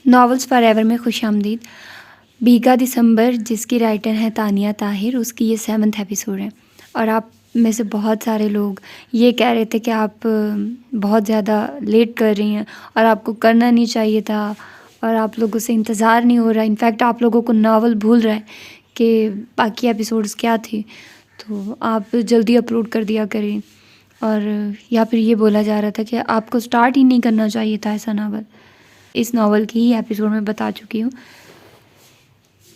Novels forever में खुशामदीद। भीगा दिसंबर, जिसकी राइटर हैं तानिया ताहिर, उसकी ये 7th एपिसोड है। और आप में से बहुत सारे लोग ये कह रहे थे कि आप बहुत ज़्यादा लेट कर रही हैं और आपको करना नहीं चाहिए था और आप लोगों से इंतज़ार नहीं हो रहा। इनफैक्ट आप लोगों को नावल भूल रहा है कि बाकी एपिसोड्स क्या थे, तो आप जल्दी अपलोड कर दिया करें। और या फिर ये बोला जा रहा था कि आपको स्टार्ट ही नहीं करना चाहिए था ऐसा नावल। इस नावल की ही एपिसोड में बता चुकी हूँ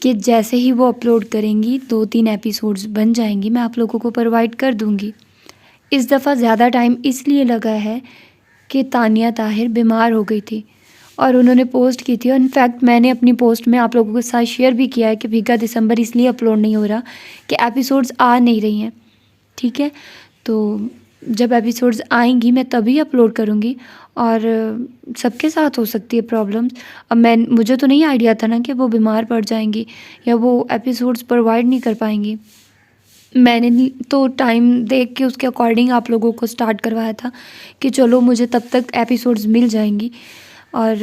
कि जैसे ही वो अपलोड करेंगी 2-3 एपिसोड्स बन जाएंगी, मैं आप लोगों को प्रोवाइड कर दूँगी। इस दफ़ा ज़्यादा टाइम इसलिए लगा है कि तानिया ताहिर बीमार हो गई थी और उन्होंने पोस्ट की थी। और इनफैक्ट मैंने अपनी पोस्ट में आप लोगों के साथ शेयर भी किया है कि भीगा दिसंबर इसलिए अपलोड नहीं हो रहा कि एपिसोड्स आ नहीं रही हैं। ठीक है, तो जब एपिसोड्स आएंगी मैं तभी अपलोड करूँगी। और सबके साथ हो सकती है प्रॉब्लम्स। अब मुझे तो नहीं आइडिया था ना कि वो बीमार पड़ जाएंगी या वो एपिसोड्स प्रोवाइड नहीं कर पाएंगी। मैंने तो टाइम देख के उसके अकॉर्डिंग आप लोगों को स्टार्ट करवाया था कि चलो मुझे तब तक एपिसोड्स मिल जाएंगी। और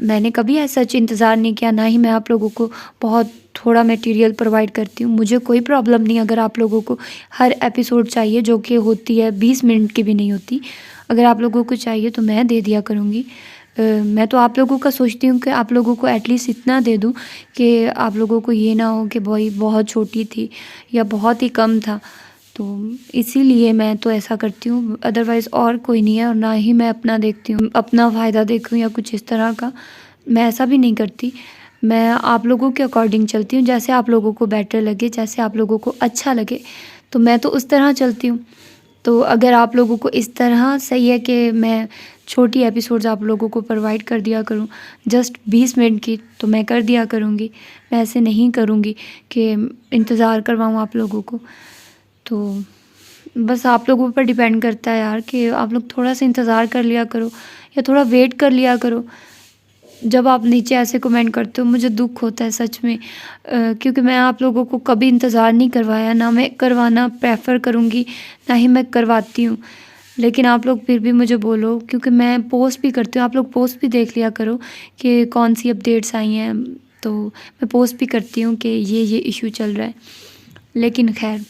मैंने कभी ऐसा इंतज़ार नहीं किया, ना ही मैं आप लोगों को बहुत थोड़ा मटेरियल प्रोवाइड करती हूँ। मुझे कोई प्रॉब्लम नहीं अगर आप लोगों को हर एपिसोड चाहिए, जो कि होती है 20 मिनट की भी नहीं होती। अगर आप लोगों को चाहिए तो मैं दे दिया करूँगी। मैं तो आप लोगों का सोचती हूँ कि आप लोगों को एटलीस्ट इतना दे दूँ कि आप लोगों को ये ना हो कि भाई बहुत छोटी थी या बहुत ही कम था। तो इसीलिए मैं तो ऐसा करती हूँ, अदरवाइज़ और कोई नहीं है। और ना ही मैं अपना देखती हूँ, अपना फ़ायदा देखूँ या कुछ इस तरह का, मैं ऐसा भी नहीं करती। मैं आप लोगों के अकॉर्डिंग चलती हूँ, जैसे आप लोगों को बेटर लगे, जैसे आप लोगों को अच्छा लगे, तो मैं तो उस तरह चलती हूँ। तो अगर आप लोगों को इस तरह सही है कि मैं छोटी एपिसोड्स आप लोगों को प्रोवाइड कर दिया करूं जस्ट 20 मिनट की, तो मैं कर दिया करूंगी। मैं ऐसे नहीं करूंगी कि इंतज़ार करवाऊं आप लोगों को। तो बस आप लोगों पर डिपेंड करता है यार कि आप लोग थोड़ा सा इंतज़ार कर लिया करो या थोड़ा वेट कर लिया करो। जब आप नीचे ऐसे कमेंट करते हो मुझे दुख होता है सच में, क्योंकि मैं आप लोगों को कभी इंतज़ार नहीं करवाया, ना मैं करवाना प्रेफर करूँगी, ना ही मैं करवाती हूँ। लेकिन आप लोग फिर भी मुझे बोलो, क्योंकि मैं पोस्ट भी करती हूँ, आप लोग पोस्ट भी देख लिया करो कि कौन सी अपडेट्स आई हैं। तो मैं पोस्ट भी करती हूँ कि ये इशू चल रहा है। लेकिन खैर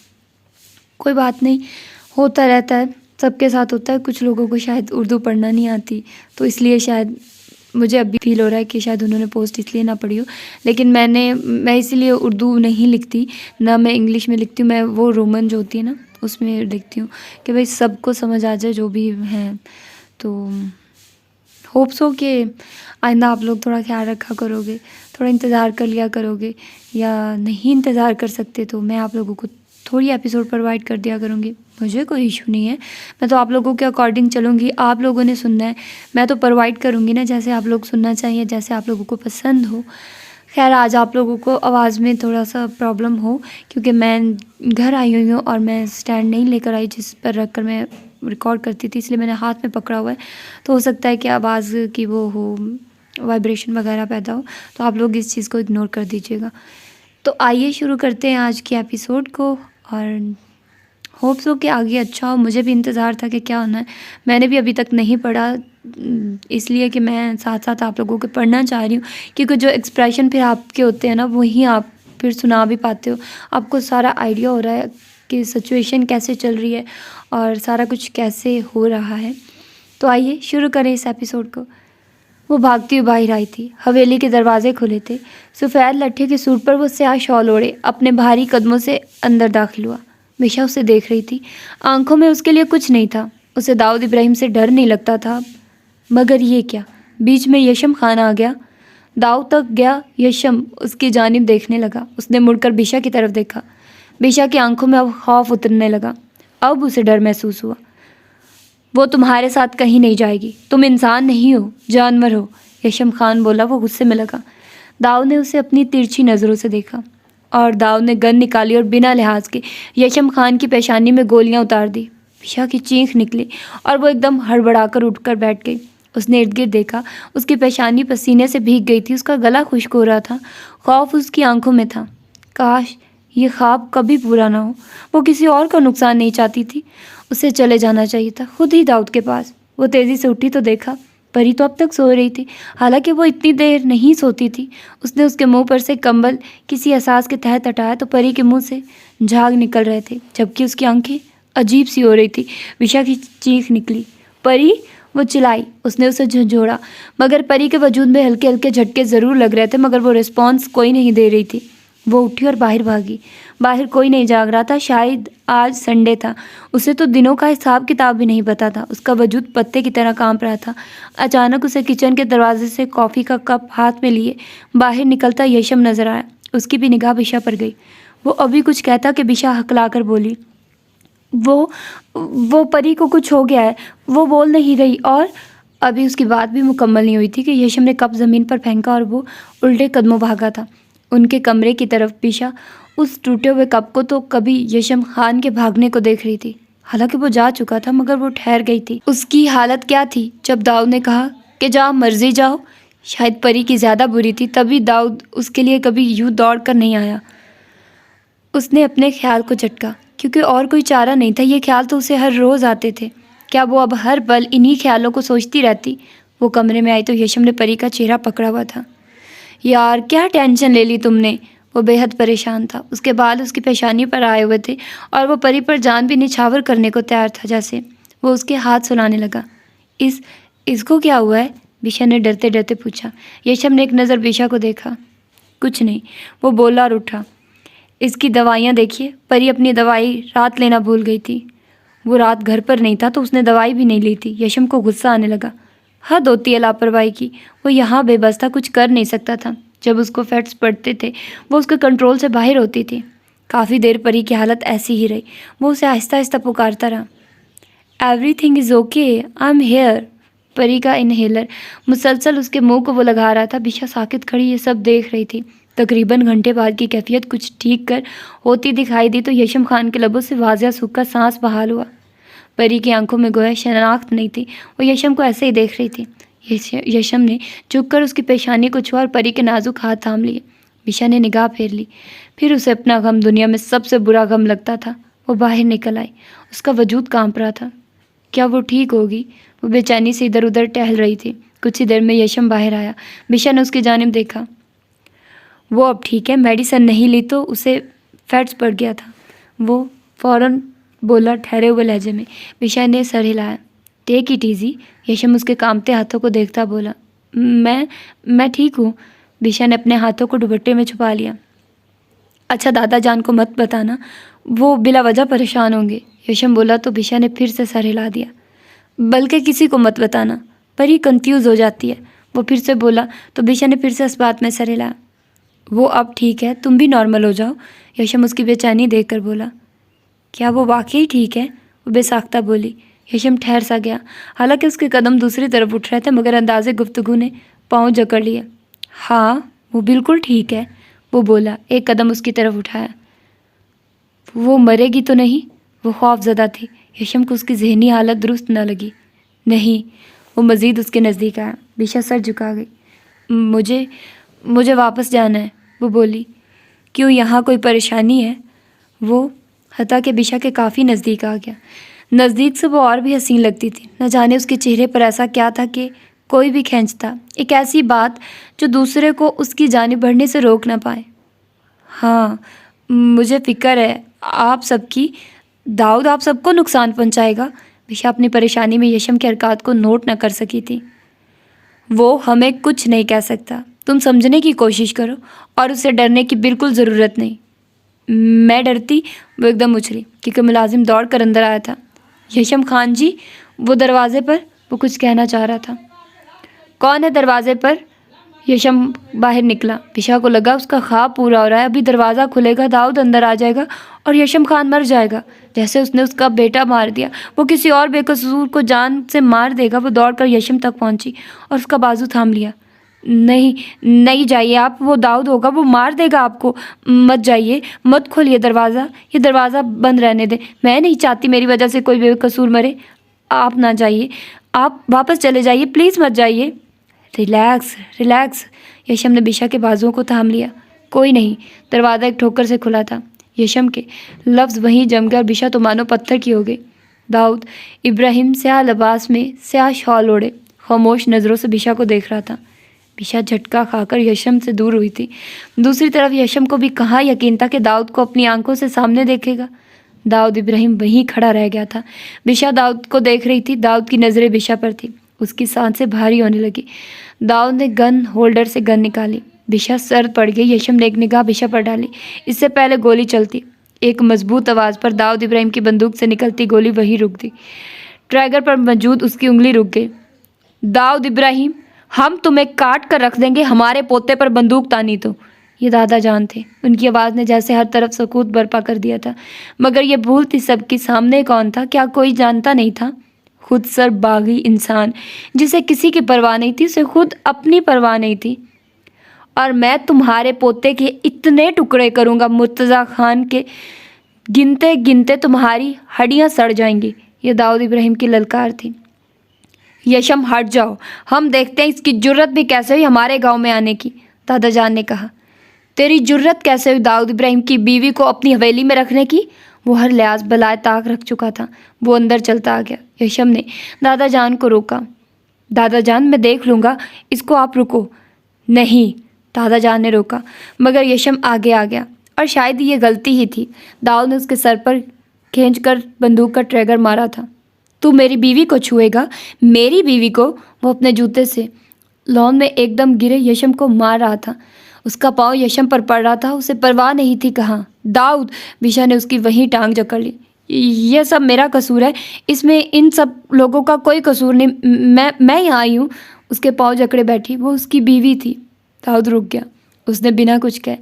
कोई बात नहीं, होता रहता है, सबके साथ होता है। कुछ लोगों को शायद उर्दू पढ़ना नहीं आती, तो इसलिए शायद मुझे अभी फील हो रहा है कि शायद उन्होंने पोस्ट इसलिए ना पढ़ी हो। लेकिन मैं इसीलिए उर्दू नहीं लिखती, ना मैं इंग्लिश में लिखती हूँ। मैं वो रोमन जो होती है ना उसमें लिखती हूँ कि भाई सबको समझ आ जाए जो भी हैं। तो होप्स हो कि आइंदा आप लोग थोड़ा ख्याल रखा करोगे, थोड़ा इंतज़ार कर लिया करोगे, या नहीं इंतज़ार कर सकते तो मैं आप लोगों को थोड़ी एपिसोड प्रोवाइड कर दिया करूँगी। मुझे कोई इशू नहीं है, मैं तो आप लोगों के अकॉर्डिंग चलूँगी। आप लोगों ने सुनना है, मैं तो प्रोवाइड करूँगी ना जैसे आप लोग सुनना चाहिए, जैसे आप लोगों को पसंद हो। खैर आज आप लोगों को आवाज़ में थोड़ा सा प्रॉब्लम हो, क्योंकि मैं घर आई हुई हूँ और मैं स्टैंड नहीं लेकर आई जिस पर रख कर मैं रिकॉर्ड करती थी, इसलिए मैंने हाथ में पकड़ा हुआ है। तो हो सकता है कि आवाज़ की वो हो, वाइब्रेशन वगैरह पैदा हो, तो आप लोग इस चीज़ को इग्नोर कर दीजिएगा। तो आइए शुरू करते हैं आज की एपिसोड को, और होप्स हो कि आगे अच्छा हो। मुझे भी इंतज़ार था कि क्या होना है, मैंने भी अभी तक नहीं पढ़ा, इसलिए कि मैं साथ साथ आप लोगों को पढ़ना चाह रही हूँ, क्योंकि जो एक्सप्रेशन फिर आपके होते हैं ना वही आप फिर सुना भी पाते हो। आपको सारा आइडिया हो रहा है कि सिचुएशन कैसे चल रही है और सारा कुछ कैसे हो रहा है। तो आइए शुरू करें इस एपिसोड को। वो भागती हुई बाहर आई थी। हवेली के दरवाजे खुले थे। सफ़ेद लट्ठे के सूट पर वो स्याह शॉल ओढ़े अपने भारी कदमों से अंदर दाखिल हुआ। मिशा उसे देख रही थी। आंखों में उसके लिए कुछ नहीं था। उसे दाऊद इब्राहिम से डर नहीं लगता था। मगर ये क्या? बीच में यशम खान आ गया। दाऊद तक गया। यशम उसकी जानिब देखने लगा। उसने मुड़कर बिशा की तरफ देखा। बिशा की आंखों में अब खौफ उतरने लगा। अब उसे डर महसूस हुआ। वो तुम्हारे साथ कहीं नहीं जाएगी। तुम इंसान नहीं हो, जानवर हो, यशम खान बोला। वो गुस्से में लगा। दाऊद ने उसे अपनी तिरछी नज़रों से देखा और दाऊद ने गन निकाली और बिना लिहाज के यशम खान की पेशानी में गोलियां उतार दी। बिशा की चीख निकली और वो एकदम हड़बड़ाकर उठकर बैठ गई। उसने इर्द गिर्द देखा। उसकी पेशानी पसीने से भीग गई थी। उसका गला खुश्क हो रहा था। खौफ उसकी आंखों में था। काश ये ख्वाब कभी पूरा ना हो। वो किसी और का नुकसान नहीं चाहती थी। उसे चले जाना चाहिए था, खुद ही दाऊद के पास। वो तेज़ी से उठी तो देखा परी तो अब तक सो रही थी, हालांकि वो इतनी देर नहीं सोती थी। उसने उसके मुंह पर से कंबल किसी एहसास के तहत हटाया तो परी के मुंह से झाग निकल रहे थे, जबकि उसकी आंखें अजीब सी हो रही थी। विशा की चीख निकली, परी! वो चिल्लाई। उसने उसे झंझोड़ा, मगर परी के वजूद में हल्के हल्के झटके ज़रूर लग रहे थे, मगर वो रिस्पॉन्स कोई नहीं दे रही थी। वो उठी और बाहर भागी। बाहर कोई नहीं जाग रहा था, शायद आज संडे था। उसे तो दिनों का हिसाब किताब भी नहीं पता था। उसका वजूद पत्ते की तरह कांप रहा था। अचानक उसे किचन के दरवाजे से कॉफ़ी का कप हाथ में लिए बाहर निकलता यशम नजर आया। उसकी भी निगाह बिशा पर गई। वो अभी कुछ कहता कि बिशा हकलाकर बोली, वो परी को कुछ हो गया है। वो बोल नहीं रही। और अभी उसकी बात भी मुकम्मल नहीं हुई थी कि यशम ने कप ज़मीन पर फेंका और वो उल्टे कदमों भागा था उनके कमरे की तरफ। बिशा उस टूटे हुए कप को तो कभी यशम खान के भागने को देख रही थी। हालांकि वो जा चुका था, मगर वो ठहर गई थी। उसकी हालत क्या थी जब दाऊद ने कहा कि जाओ, मर्जी जाओ। शायद परी की ज़्यादा बुरी थी, तभी दाऊद उसके लिए कभी यूँ दौड़ कर नहीं आया। उसने अपने ख्याल को झटका, क्योंकि और कोई चारा नहीं था। ये ख्याल तो उसे हर रोज़ आते थे। क्या वो अब हर पल इन्हीं ख्यालों को सोचती रहती? वो कमरे में आई तो यशम ने परी का चेहरा पकड़ा हुआ था। यार, क्या टेंशन ले ली तुमने? वो बेहद परेशान था। उसके बाल उसकी पेशानी पर आए हुए थे और वो परी पर जान भी निछावर करने को तैयार था। जैसे वो उसके हाथ सुलाने लगा। इसको क्या हुआ है? बिशा ने डरते डरते पूछा। यशम ने एक नज़र बिशा को देखा। कुछ नहीं, वो बोला और उठा। इसकी दवाइयाँ देखिए। परी अपनी दवाई रात लेना भूल गई थी। वो रात घर पर नहीं था तो उसने दवाई भी नहीं ली थी। यशम को गुस्सा आने लगा। हद होती है लापरवाही की। वो यहाँ बेबस था, कुछ कर नहीं सकता था। जब उसको फिट्स पड़ते थे वो उसके कंट्रोल से बाहर होती थी। काफ़ी देर परी की हालत ऐसी ही रही। वो उसे आहिस्ता आहिस्ता पुकारता रहा। Everything is okay, I am here. परी का इनहेलर मुसलसल उसके मुंह को वो लगा रहा था। बिशा साकित खड़ी ये सब देख रही थी। तकरीबन घंटे बाद की कैफियत कुछ ठीक कर होती दिखाई दी तो यशम खान के लबों से वाजिया सूख का सांस बहाल हुआ। परी की आंखों में गोया शनाख्त नहीं थी। वो यशम को ऐसे ही देख रही थी। यशम ने झुककर उसकी पेशानी को छुआ और परी के नाजुक हाथ थाम लिए। बिशा ने निगाह फेर ली। फिर उसे अपना गम दुनिया में सबसे बुरा गम लगता था। वो बाहर निकल आई। उसका वजूद कांप रहा था। क्या वो ठीक होगी? वो बेचैनी से इधर उधर टहल रही थी। कुछ ही देर में यशम बाहर आया। बिशा ने उसकी जानिब देखा। वो अब ठीक है, मेडिसिन नहीं ली तो उसे फैट्स पड़ गया था। वो फ़ौरन बोला ठहरे हुए लहजे में। बिशा ने सर हिलाया। Take it easy. यशम उसके कांपते हाथों को देखता बोला। मैं ठीक हूँ। बिशा ने अपने हाथों को दुपट्टे में छुपा लिया। अच्छा, दादा जान को मत बताना, वो बिला वजह परेशान होंगे। यशम बोला तो बिशा ने फिर से सर हिला दिया। बल्कि किसी को मत बताना, परी कंफ्यूज हो जाती है। वो फिर से बोला तो बिशा ने फिर से इस बात में सर हिलाया। वो अब ठीक है, तुम भी नॉर्मल हो जाओ। यशम उसकी बेचैनी देखकर बोला। क्या वो वाकई ठीक है? वो बेसाख्ता बोली। यशम ठहर सा गया। हालांकि उसके कदम दूसरी तरफ उठ रहे थे, मगर अंदाजे गुफ्तगू ने पाँव जकड़ लिए। हाँ, वो बिल्कुल ठीक है, वो बोला, एक कदम उसकी तरफ उठाया। वो मरेगी तो नहीं? वो खौफज़दा थी। यशम को उसकी जहनी हालत दुरुस्त न लगी। नहीं। वो मज़ीद उसके नज़दीक आया। बिशा सर झुका गई। मुझे वापस जाना है, वो बोली। क्यों, यहाँ कोई परेशानी है? वो हता के बिशा के काफ़ी नज़दीक आ गया। नज़दीक से वो और भी हसीन लगती थी। न जाने उसके चेहरे पर ऐसा क्या था कि कोई भी खींचता। एक ऐसी बात जो दूसरे को उसकी जानिब बढ़ने से रोक ना पाए। हाँ, मुझे फ़िक्र है आप सबकी। दाऊद आप सबको नुकसान पहुंचाएगा। बिशा अपनी परेशानी में यशम की हरकत को नोट न कर सकी थी। वो हमें कुछ नहीं कह सकता। तुम समझने की कोशिश करो और उससे डरने की बिल्कुल ज़रूरत नहीं। मैं डरती? वो एकदम उछली क्योंकि मुलाजिम दौड़ कर अंदर आया था। यशम खान जी, वो दरवाजे पर। वो कुछ कहना चाह रहा था। कौन है दरवाजे पर? यशम बाहर निकला। बिशा को लगा उसका ख्वाब पूरा हो रहा है। अभी दरवाज़ा खुलेगा, दाऊद अंदर आ जाएगा और यशम खान मर जाएगा, जैसे उसने उसका बेटा मार दिया। वो किसी और बेकसूर को जान से मार देगा। वो दौड़कर यशम तक पहुंची और उसका बाजू थाम लिया। नहीं जाइए आप, वो दाऊद होगा, वो मार देगा आपको। मत जाइए, मत खोलिए दरवाज़ा, ये दरवाज़ा बंद रहने दें। मैं नहीं चाहती मेरी वजह से कोई बेकसूर मरे। आप ना जाइए, आप वापस चले जाइए, प्लीज़ मत जाइए। रिलैक्स। यशम ने बिशा के बाजुओं को थाम लिया। कोई नहीं। दरवाज़ा एक ठोकर से खुला था। यशम के लफ्ज़ वहीं जम गए और बिशा तो मानो पत्थर की हो गई। दाऊद इब्राहिम स्याह लिबास में स्याह शॉल ओढ़े, खामोश नज़रों से बिशा को देख रहा था। बिशा झटका खाकर यशम से दूर हुई थी। दूसरी तरफ यशम को भी कहाँ यकीन था कि दाऊद को अपनी आंखों से सामने देखेगा। दाऊद इब्राहिम वहीं खड़ा रह गया था। बिशा दाऊद को देख रही थी। दाऊद की नज़रें बिशा पर थी। उसकी सांसें भारी होने लगी। दाऊद ने गन होल्डर से गन निकाली। बिशा सर पड़ गई। यशम ने एक निगाह बिशा पर डाली। इससे पहले गोली चलती, एक मजबूत आवाज़ पर दाऊद इब्राहिम की बंदूक से निकलती गोली वहीं रुक गई। ट्रैगर पर मौजूद उसकी उंगली रुक गई। दाऊद इब्राहिम, हम तुम्हें काट कर रख देंगे, हमारे पोते पर बंदूक तानी तो। ये दादा जान थे। उनकी आवाज़ ने जैसे हर तरफ सकूत बर्पा कर दिया था। मगर ये भूल थी सबकी, सामने कौन था? क्या कोई जानता नहीं था? खुद सर बागी इंसान जिसे किसी की परवाह नहीं थी, उसे खुद अपनी परवाह नहीं थी। और मैं तुम्हारे पोते के इतने टुकड़े करूँगा मुर्तज़ा खान के, गिनते गिनते तुम्हारी हड्डियाँ सड़ जाएंगी। ये दाऊद इब्राहिम की ललकार थी। यशम हट जाओ, हम देखते हैं इसकी जुर्रत भी कैसे हुई हमारे गांव में आने की। दादा जान ने कहा। तेरी जुर्रत कैसे हुई दाऊद इब्राहिम की बीवी को अपनी हवेली में रखने की? वो हर लिहाज बलाए ताक रख चुका था। वो अंदर चलता आ गया। यशम ने दादा जान को रोका। दादा जान, मैं देख लूँगा इसको, आप रुको। नहीं, दादा जान ने रोका, मगर यशम आगे आ गया। और शायद ये गलती ही थी। दाऊद ने उसके सर पर खींचकर बंदूक का ट्रिगर मारा था। तू मेरी बीवी को छुएगा? मेरी बीवी को? वो अपने जूते से लॉन में एकदम गिरे यशम को मार रहा था। उसका पाँव यशम पर पड़ रहा था। उसे परवाह नहीं थी। कहाँ दाऊद? बिशा ने उसकी वहीं टांग जकड़ ली। यह सब मेरा कसूर है, इसमें इन सब लोगों का कोई कसूर नहीं। मैं यहाँ आई हूँ। उसके पाँव जकड़े बैठी। वो उसकी बीवी थी। दाऊद रुक गया। उसने बिना कुछ कहे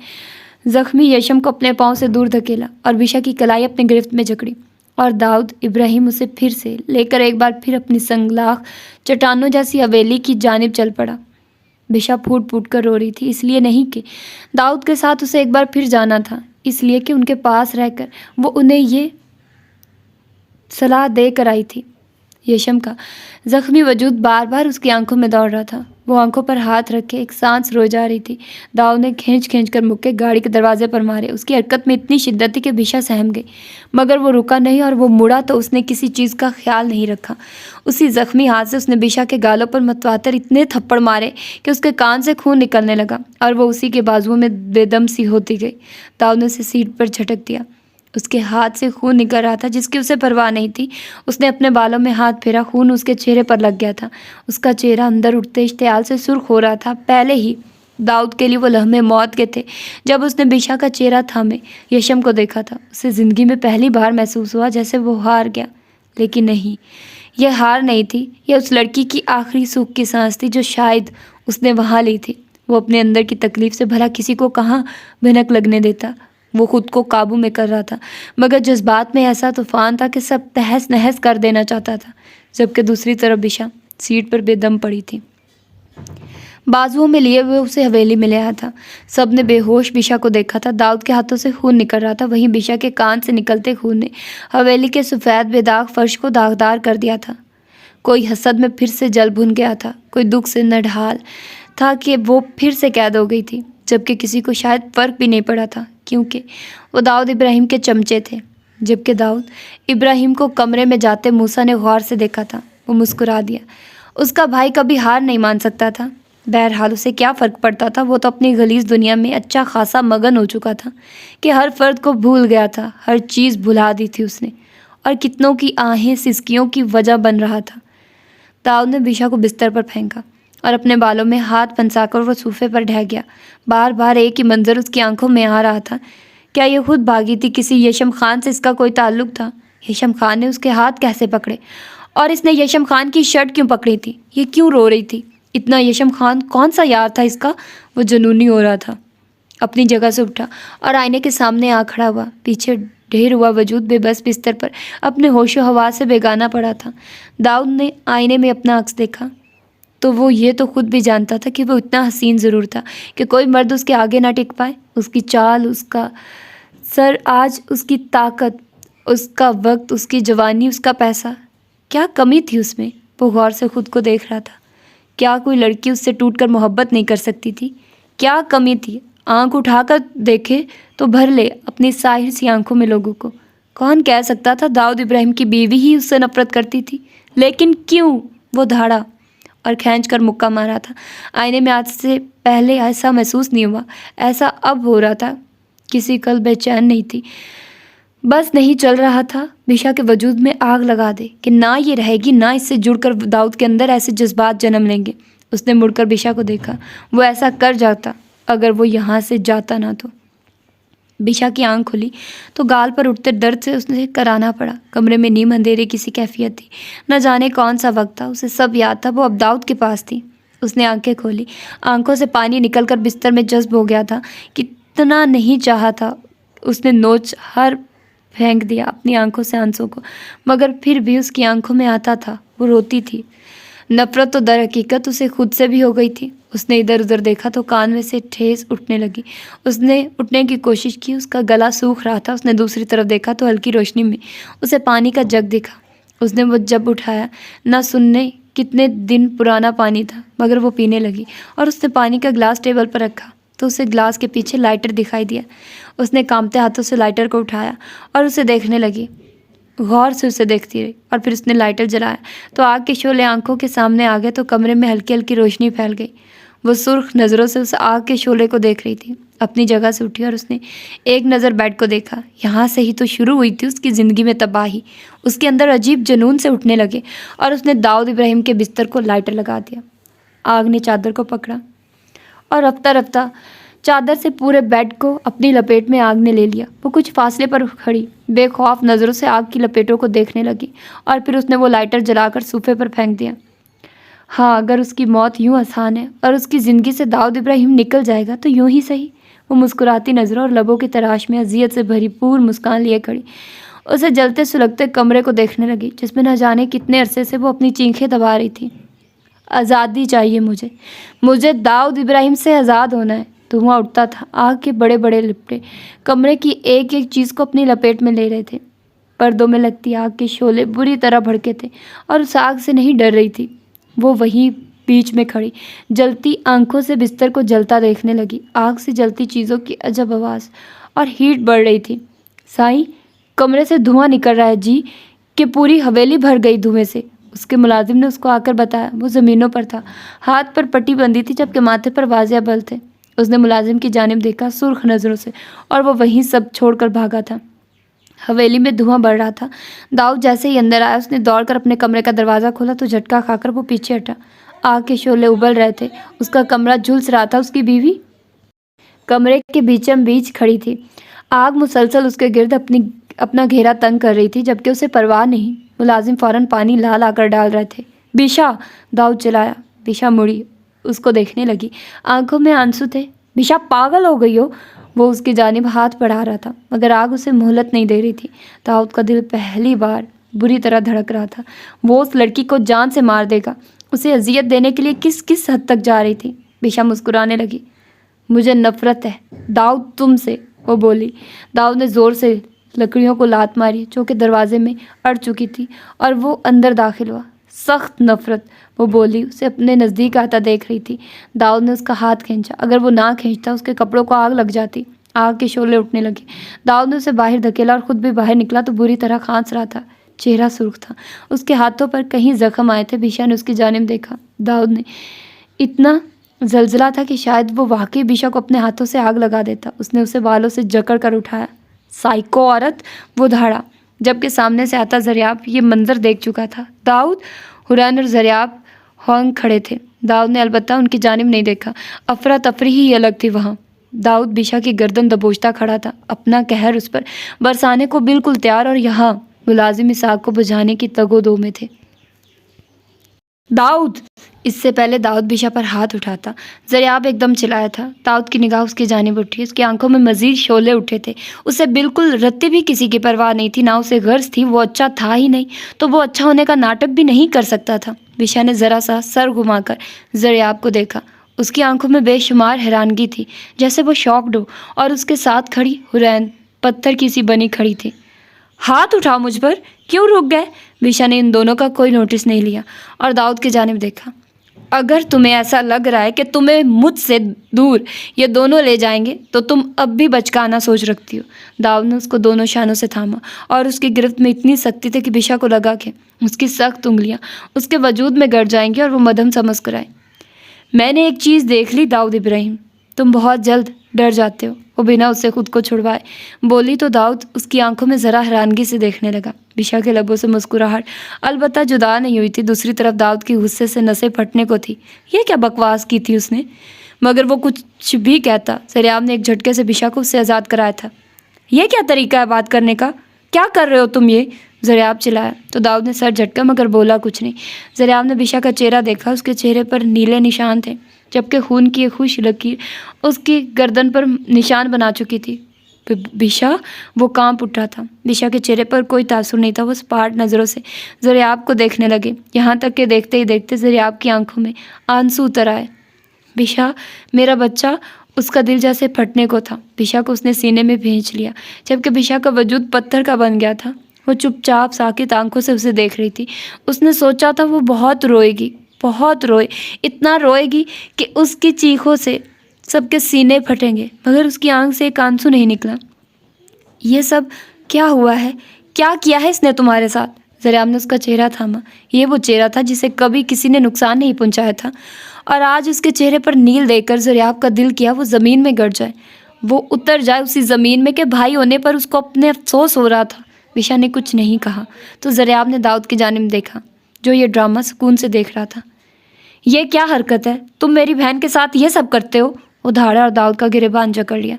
जख्मी यशम को अपने पाँव से दूर धकेला और बिशा की कलाई अपने गिरफ्त में जकड़ी। और दाऊद इब्राहिम उसे फिर से लेकर एक बार फिर अपनी संगलाख चट्टानों जैसी हवेली की जानिब चल पड़ा। बिशा फूट फूट कर रो रही थी, इसलिए नहीं कि दाऊद के साथ उसे एक बार फिर जाना था, इसलिए कि उनके पास रहकर वो उन्हें ये सलाह दे कर आई थी। यशम का जख्मी वजूद बार बार उसकी आंखों में दौड़ रहा था। वो आंखों पर हाथ रखे एक सांस रोए जा रही थी। दाऊद ने खींच खींच कर मुक्के गाड़ी के दरवाजे पर मारे। उसकी हरकत में इतनी शिद्दत थी कि बिशा सहम गई, मगर वो रुका नहीं। और वो मुड़ा तो उसने किसी चीज़ का ख्याल नहीं रखा। उसी जख्मी हाथ से उसने बिशा के गालों पर मतवातर इतने थप्पड़ मारे कि उसके कान से खून निकलने लगा और वो उसी के बाजुओं में बेदम सी होती गई। दाऊद ने उसे सीट पर झटक दिया। उसके हाथ से खून निकल रहा था, जिसकी उसे परवाह नहीं थी। उसने अपने बालों में हाथ फेरा। खून उसके चेहरे पर लग गया था। उसका चेहरा अंदर उठते इश्तियाल से सुर्ख हो रहा था। पहले ही दाऊद के लिए वो लम्हे मौत के थे जब उसने बिशा का चेहरा थामे यशम को देखा था। उसे ज़िंदगी में पहली बार महसूस हुआ जैसे वो हार गया। लेकिन नहीं, यह हार नहीं थी। यह उस लड़की की आखिरी सुख की सांस थी जो शायद उसने वहाँ ली थी। वो अपने अंदर की तकलीफ़ से भला किसी को कहाँ भनक लगने देता। वो खुद को काबू में कर रहा था, मगर जज्बात में ऐसा तूफान था कि सब तहस नहस कर देना चाहता था। जबकि दूसरी तरफ बिशा सीट पर बेदम पड़ी थी, बाजुओं में लिए हुए उसे हवेली में ले आया था। सब ने बेहोश बिशा को देखा था। दाऊद के हाथों से खून निकल रहा था। वहीं बिशा के कान से निकलते खून ने हवेली के सफ़ेद बेदाग फर्श को दागदार कर दिया था। कोई हसद में फिर से जल भुन गया था। कोई दुख से नढाल था कि वो फिर से कैद हो गई थी, जबकि किसी को शायद फ़र्क भी नहीं पड़ा था, क्योंकि वो दाऊद इब्राहिम के चमचे थे। जबकि दाऊद इब्राहिम को कमरे में जाते मूसा ने गौर से देखा था। वो मुस्कुरा दिया। उसका भाई कभी हार नहीं मान सकता था। बहरहाल उसे क्या फ़र्क पड़ता था? वो तो अपनी गलीज़ दुनिया में अच्छा खासा मगन हो चुका था कि हर फर्द को भूल गया था। हर चीज़ भुला दी थी उसने, और कितनों की आहें सिसकियों की वजह बन रहा था। दाऊद ने बिशा को बिस्तर पर फेंका और अपने बालों में हाथ फंसाकर वो सोफे पर ढह गया। बार बार एक ही मंजर उसकी आंखों में आ रहा था। क्या ये खुद भागी थी? किसी यशम खान से इसका कोई ताल्लुक था? यशम खान ने उसके हाथ कैसे पकड़े? और इसने यशम खान की शर्ट क्यों पकड़ी थी? ये क्यों रो रही थी? इतना यशम खान कौन सा यार था इसका? वो जुनूनी हो रहा था। अपनी जगह से उठा और आईने के सामने आ खड़ा हुआ। पीछे ढेर हुआ वजूद बेबस बिस्तर पर अपने होशो हवा से बेगाना पड़ा था। दाऊद ने आईने में अपना अक्स देखा तो वो ये तो खुद भी जानता था कि वो इतना हसीन ज़रूर था कि कोई मर्द उसके आगे ना टिक पाए। उसकी चाल, उसका सर आज, उसकी ताकत, उसका वक्त, उसकी जवानी, उसका पैसा, क्या कमी थी उसमें? वो गौर से खुद को देख रहा था। क्या कोई लड़की उससे टूटकर मोहब्बत नहीं कर सकती थी? क्या कमी थी? आंख उठाकर देखे तो भर ले अपनी साहिर सी आंखों में लोगों को। कौन कह सकता था दाऊद इब्राहिम की बीवी ही उससे नफरत करती थी? लेकिन क्यों? वो धाड़ा और खींच कर मुक्का मारा था। आईने में आज से पहले ऐसा महसूस नहीं हुआ, ऐसा अब हो रहा था। किसी कल बेचैन नहीं थी, बस नहीं चल रहा था बिशा के वजूद में आग लगा दे कि ना ये रहेगी, ना इससे जुड़कर दाऊद के अंदर ऐसे जज्बात जन्म लेंगे। उसने मुड़कर बिशा को देखा। वो ऐसा कर जाता अगर वो यहाँ से जाता ना तो। बिशा की आंख खुली तो गाल पर उठते दर्द से उसने कराना पड़ा। कमरे में नीम अंधेरे किसी कैफियत थी, न जाने कौन सा वक्त था। उसे सब याद था, वो अब दाऊद के पास थी। उसने आंखें खोली, आंखों से पानी निकलकर बिस्तर में जज्ब हो गया था। कितना नहीं चाहा था उसने नोच हर फेंक दिया अपनी आंखों से आंसू को, मगर फिर भी उसकी आंखों में आता था। वो रोती थी। नफरत तो दर हकीकत उसे खुद से भी हो गई थी। उसने इधर उधर देखा तो कान में से ठेस उठने लगी। उसने उठने की कोशिश की, उसका गला सूख रहा था। उसने दूसरी तरफ देखा तो हल्की रोशनी में उसे पानी का जग दिखा। उसने वो जब उठाया, ना सुनने कितने दिन पुराना पानी था, मगर वो पीने लगी। और उसने पानी का गिलास टेबल पर रखा तो उसे गिलास के पीछे लाइटर दिखाई दिया। उसने कांपते हाथों से लाइटर को उठाया और उसे देखने लगी। गौर से उसे देखती रही और फिर उसने लाइटर जलाया तो आग के शोले आंखों के सामने आ गए तो कमरे में हल्की हल्की रोशनी फैल गई। वो सुर्ख नज़रों से उस आग के शोले को देख रही थी। अपनी जगह से उठी और उसने एक नज़र बेड को देखा। यहाँ से ही तो शुरू हुई थी उसकी ज़िंदगी में तबाही। उसके अंदर अजीब जुनून से उठने लगे और उसने दाऊद इब्राहिम के बिस्तर को लाइटर लगा दिया। आग ने चादर को पकड़ा और रफ्ता रफ्ता चादर से पूरे बेड को अपनी लपेट में आग ने ले लिया। वो कुछ फासले पर खड़ी बेखौफ नज़रों से आग की लपेटों को देखने लगी और फिर उसने वो लाइटर जलाकर सोफे पर फेंक दिया। हाँ, अगर उसकी मौत यूँ आसान है और उसकी ज़िंदगी से दाऊद इब्राहिम निकल जाएगा तो यूँ ही सही। वो मुस्कुराती नज़रों और लबों की तराश में अजियत से भरी पूर्ण मुस्कान लिए खड़ी उसे जलते सुलगते कमरे को देखने लगी, जिसमें न जाने कितने अरसे से वो अपनी चीखें दबा रही थी। आज़ादी चाहिए मुझे दाऊद इब्राहिम से आज़ाद होना है। धुआं उठता था। आग के बड़े बड़े लिपटे कमरे की एक एक चीज़ को अपनी लपेट में ले रहे थे। पर्दों में लगती आग के शोले बुरी तरह भड़के थे और उस आग से नहीं डर रही थी। वो वहीं बीच में खड़ी जलती आंखों से बिस्तर को जलता देखने लगी। आग से जलती चीज़ों की अजब आवाज़ और हीट बढ़ रही थी। साईं, कमरे से धुआं निकल रहा है जी, कि पूरी हवेली भर गई धुएं से। उसके मुलाजिम ने उसको आकर बताया। वो ज़मीनों पर था, हाथ पर पट्टी बंधी थी जबकि माथे पर वाजिया बल थे। उसने मुलाजिम की जानिब देखा सुर्ख नज़रों से और वो वहीं सब छोड़कर भागा था। हवेली में धुआं बढ़ रहा था। दाऊद जैसे ही अंदर आया उसने दौड़कर अपने कमरे का दरवाज़ा खोला तो झटका खाकर वो पीछे हटा। आग के शोले उबल रहे थे। उसका कमरा झुलस रहा था। उसकी बीवी कमरे के बीचम बीच खड़ी थी। आग मुसलसल उसके गिर्द अपना घेरा तंग कर रही थी, जबकि उसे परवाह नहीं। मुलाजिम फ़ौरन पानी ला लाकर डाल रहे थे। बिशा, दाऊद चिल्लाया। बिशा मुड़ी उसको देखने लगी। आंखों में आंसू थे। बिशा, पागल हो गई हो? वो उसकी जानिब हाथ बढ़ा रहा था, मगर आग उसे मोहलत नहीं दे रही थी। दाऊद का दिल पहली बार बुरी तरह धड़क रहा था। वो उस लड़की को जान से मार देगा। उसे अजियत देने के लिए किस किस हद तक जा रही थी। बिशा मुस्कुराने लगी। मुझे नफरत है दाऊद तुमसे, वो बोली। दाऊद ने ज़ोर से लकड़ियों को लात मारी जो कि दरवाजे में अड़ चुकी थी और वो अंदर दाखिल हुआ। सख्त नफरत, वो बोली। उसे अपने नज़दीक आता देख रही थी। दाऊद ने उसका हाथ खींचा। अगर वो ना खींचता उसके कपड़ों को आग लग जाती। आग के शोले उठने लगे। दाऊद ने उसे बाहर धकेला और ख़ुद भी बाहर निकला तो बुरी तरह खांस रहा था। चेहरा सुर्ख था। उसके हाथों पर कहीं जख्म आए थे। बिशा ने उसकी जानिब देखा। दाऊद ने इतना जलजला था कि शायद वो वाकई बिशा को अपने हाथों से आग लगा देता। उसने उसे बालों से जकड़ कर उठाया। साइको औरत, वो धाड़ा, जबकि सामने से आता ज़रियाब ये मंजर देख चुका था। दाऊद, हुरैन और ज़रियाब होंग खड़े थे। दाऊद ने अलबत्ता उनकी जानिब नहीं देखा। अफरा तफरी ही अलग थी वहाँ। दाऊद बिशा की गर्दन दबोचता खड़ा था, अपना कहर उस पर बरसाने को बिल्कुल तैयार, और यहाँ मुलाजिम इस आग को बुझाने की तगोदो में थे। दाऊद! इससे पहले दाऊद बिशा पर हाथ उठाता, ज़रियाब एकदम चिल्लाया था। दाऊद की निगाह उसकी जानिब उठी। उसकी आंखों में मज़ीद शोले उठे थे। उसे बिल्कुल रत्ती भी किसी की परवाह नहीं थी, ना उसे गर्ज थी। वो अच्छा था ही नहीं तो वो अच्छा होने का नाटक भी नहीं कर सकता था। बिशा ने ज़रा सा सर घुमाकर ज़रियाब को देखा। उसकी आंखों में बेशुमार हैरानगी थी, जैसे वो शॉक्ड हो। और उसके साथ खड़ी हुरैन पत्थर की सी बनी खड़ी थी। हाथ उठाओ मुझ पर, क्यों रुक गए? बिशा ने इन दोनों का कोई नोटिस नहीं लिया और दाऊद की जानिब देखा। अगर तुम्हें ऐसा लग रहा है कि तुम्हें मुझसे दूर ये दोनों ले जाएंगे तो तुम अब भी बचकाना सोच रखती हो। दाऊद ने उसको दोनों शानों से थामा और उसकी गिरफ्त में इतनी सख्ती थी कि बिशा को लगा कि उसकी सख्त उंगलियां उसके वजूद में गड़ जाएंगी और वो मदहम सा मुस्कुराए। मैंने एक चीज़ देख ली दाऊद इब्राहिम, तुम बहुत जल्द डर जाते हो। वो बिना उससे खुद को छुड़वाए बोली तो दाऊद उसकी आंखों में ज़रा हैरानगी से देखने लगा। बिशा के लबों से मुस्कुराहट अलबत्ता जुदा नहीं हुई थी। दूसरी तरफ दाऊद की गुस्से से नसें फटने को थी। ये क्या बकवास की थी उसने, मगर वो कुछ भी कहता सरेआम ने एक झटके से बिशा को उससे आज़ाद कराया था। यह क्या तरीका है बात करने का, क्या कर रहे हो तुम ये, ज़रियाब चिल्लाया तो दाऊद ने सर झटका मगर बोला कुछ नहीं। ज़रियाब ने बिशा का चेहरा देखा, उसके चेहरे पर नीले निशान थे जबकि खून की एक खुश लकीर उसकी गर्दन पर निशान बना चुकी थी। बिशा वो कांप उठा था। बिशा के चेहरे पर कोई तासुर नहीं था। वो सपाट नज़रों से ज़रियाब को देखने लगे, यहाँ तक कि देखते ही देखते ज़रियाब की आंखों में आंसू उतर आए। बिशा मेरा बच्चा, उसका दिल जैसे फटने को था। बिशा को उसने सीने में भींच लिया जबकि बिशा का वजूद पत्थर का बन गया था। वो चुपचाप साकित आंखों से उसे देख रही थी। उसने सोचा था वो बहुत रोएगी, बहुत रोए, इतना रोएगी कि उसकी चीखों से सबके सीने फटेंगे, मगर उसकी आंख से एक आंसू नहीं निकला। ये सब क्या हुआ है, क्या किया है इसने तुम्हारे साथ? ज़रियाब ने उसका चेहरा थामा। ये वो चेहरा था जिसे कभी किसी ने नुकसान नहीं पहुंचाया था, और आज उसके चेहरे पर नील देखकर ज़रियाब का दिल किया वो ज़मीन में गड़ जाए, वो उतर जाए उसी ज़मीन में कि भाई होने पर उसको अपने अफसोस हो रहा था। बिशा ने कुछ नहीं कहा तो ज़रियाब ने दाऊद की जानिब देखा जो ये ड्रामा सुकून से देख रहा था। ये क्या हरकत है, तुम मेरी बहन के साथ ये सब करते हो? वो धाड़ा और दाऊद का गिरेबान जकड़ लिया।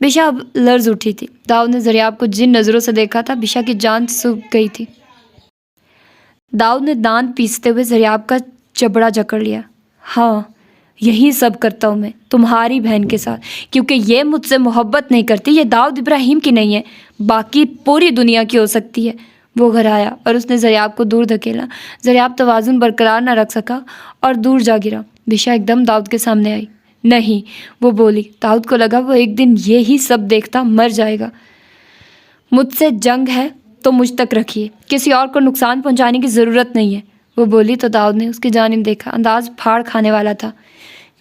बिशा अब लर्ज उठी थी। दाऊद ने ज़रियाब को जिन नज़रों से देखा था बिशा की जान सूख गई थी। दाऊद ने दांत पीसते हुए ज़रियाब का जबड़ा जकड़ लिया। हाँ, यही सब करता हूँ मैं तुम्हारी बहन के साथ, क्योंकि ये मुझसे मोहब्बत नहीं करती। ये दाऊद इब्राहिम की नहीं है, बाकी पूरी दुनिया की हो सकती है। वो घर आया और उसने ज़रियाब को दूर धकेला। ज़रियाब तवाज़ुन बरकरार न रख सका और दूर जा गिरा। बिशा एकदम दाऊद के सामने आई। नहीं, वो बोली। दाऊद को लगा वो एक दिन ये ही सब देखता मर जाएगा। मुझसे जंग है तो मुझ तक रखिए, किसी और को नुकसान पहुंचाने की ज़रूरत नहीं है। वो बोली तो दाऊद ने उसकी जानिब देखा। अंदाज फाड़ खाने वाला था।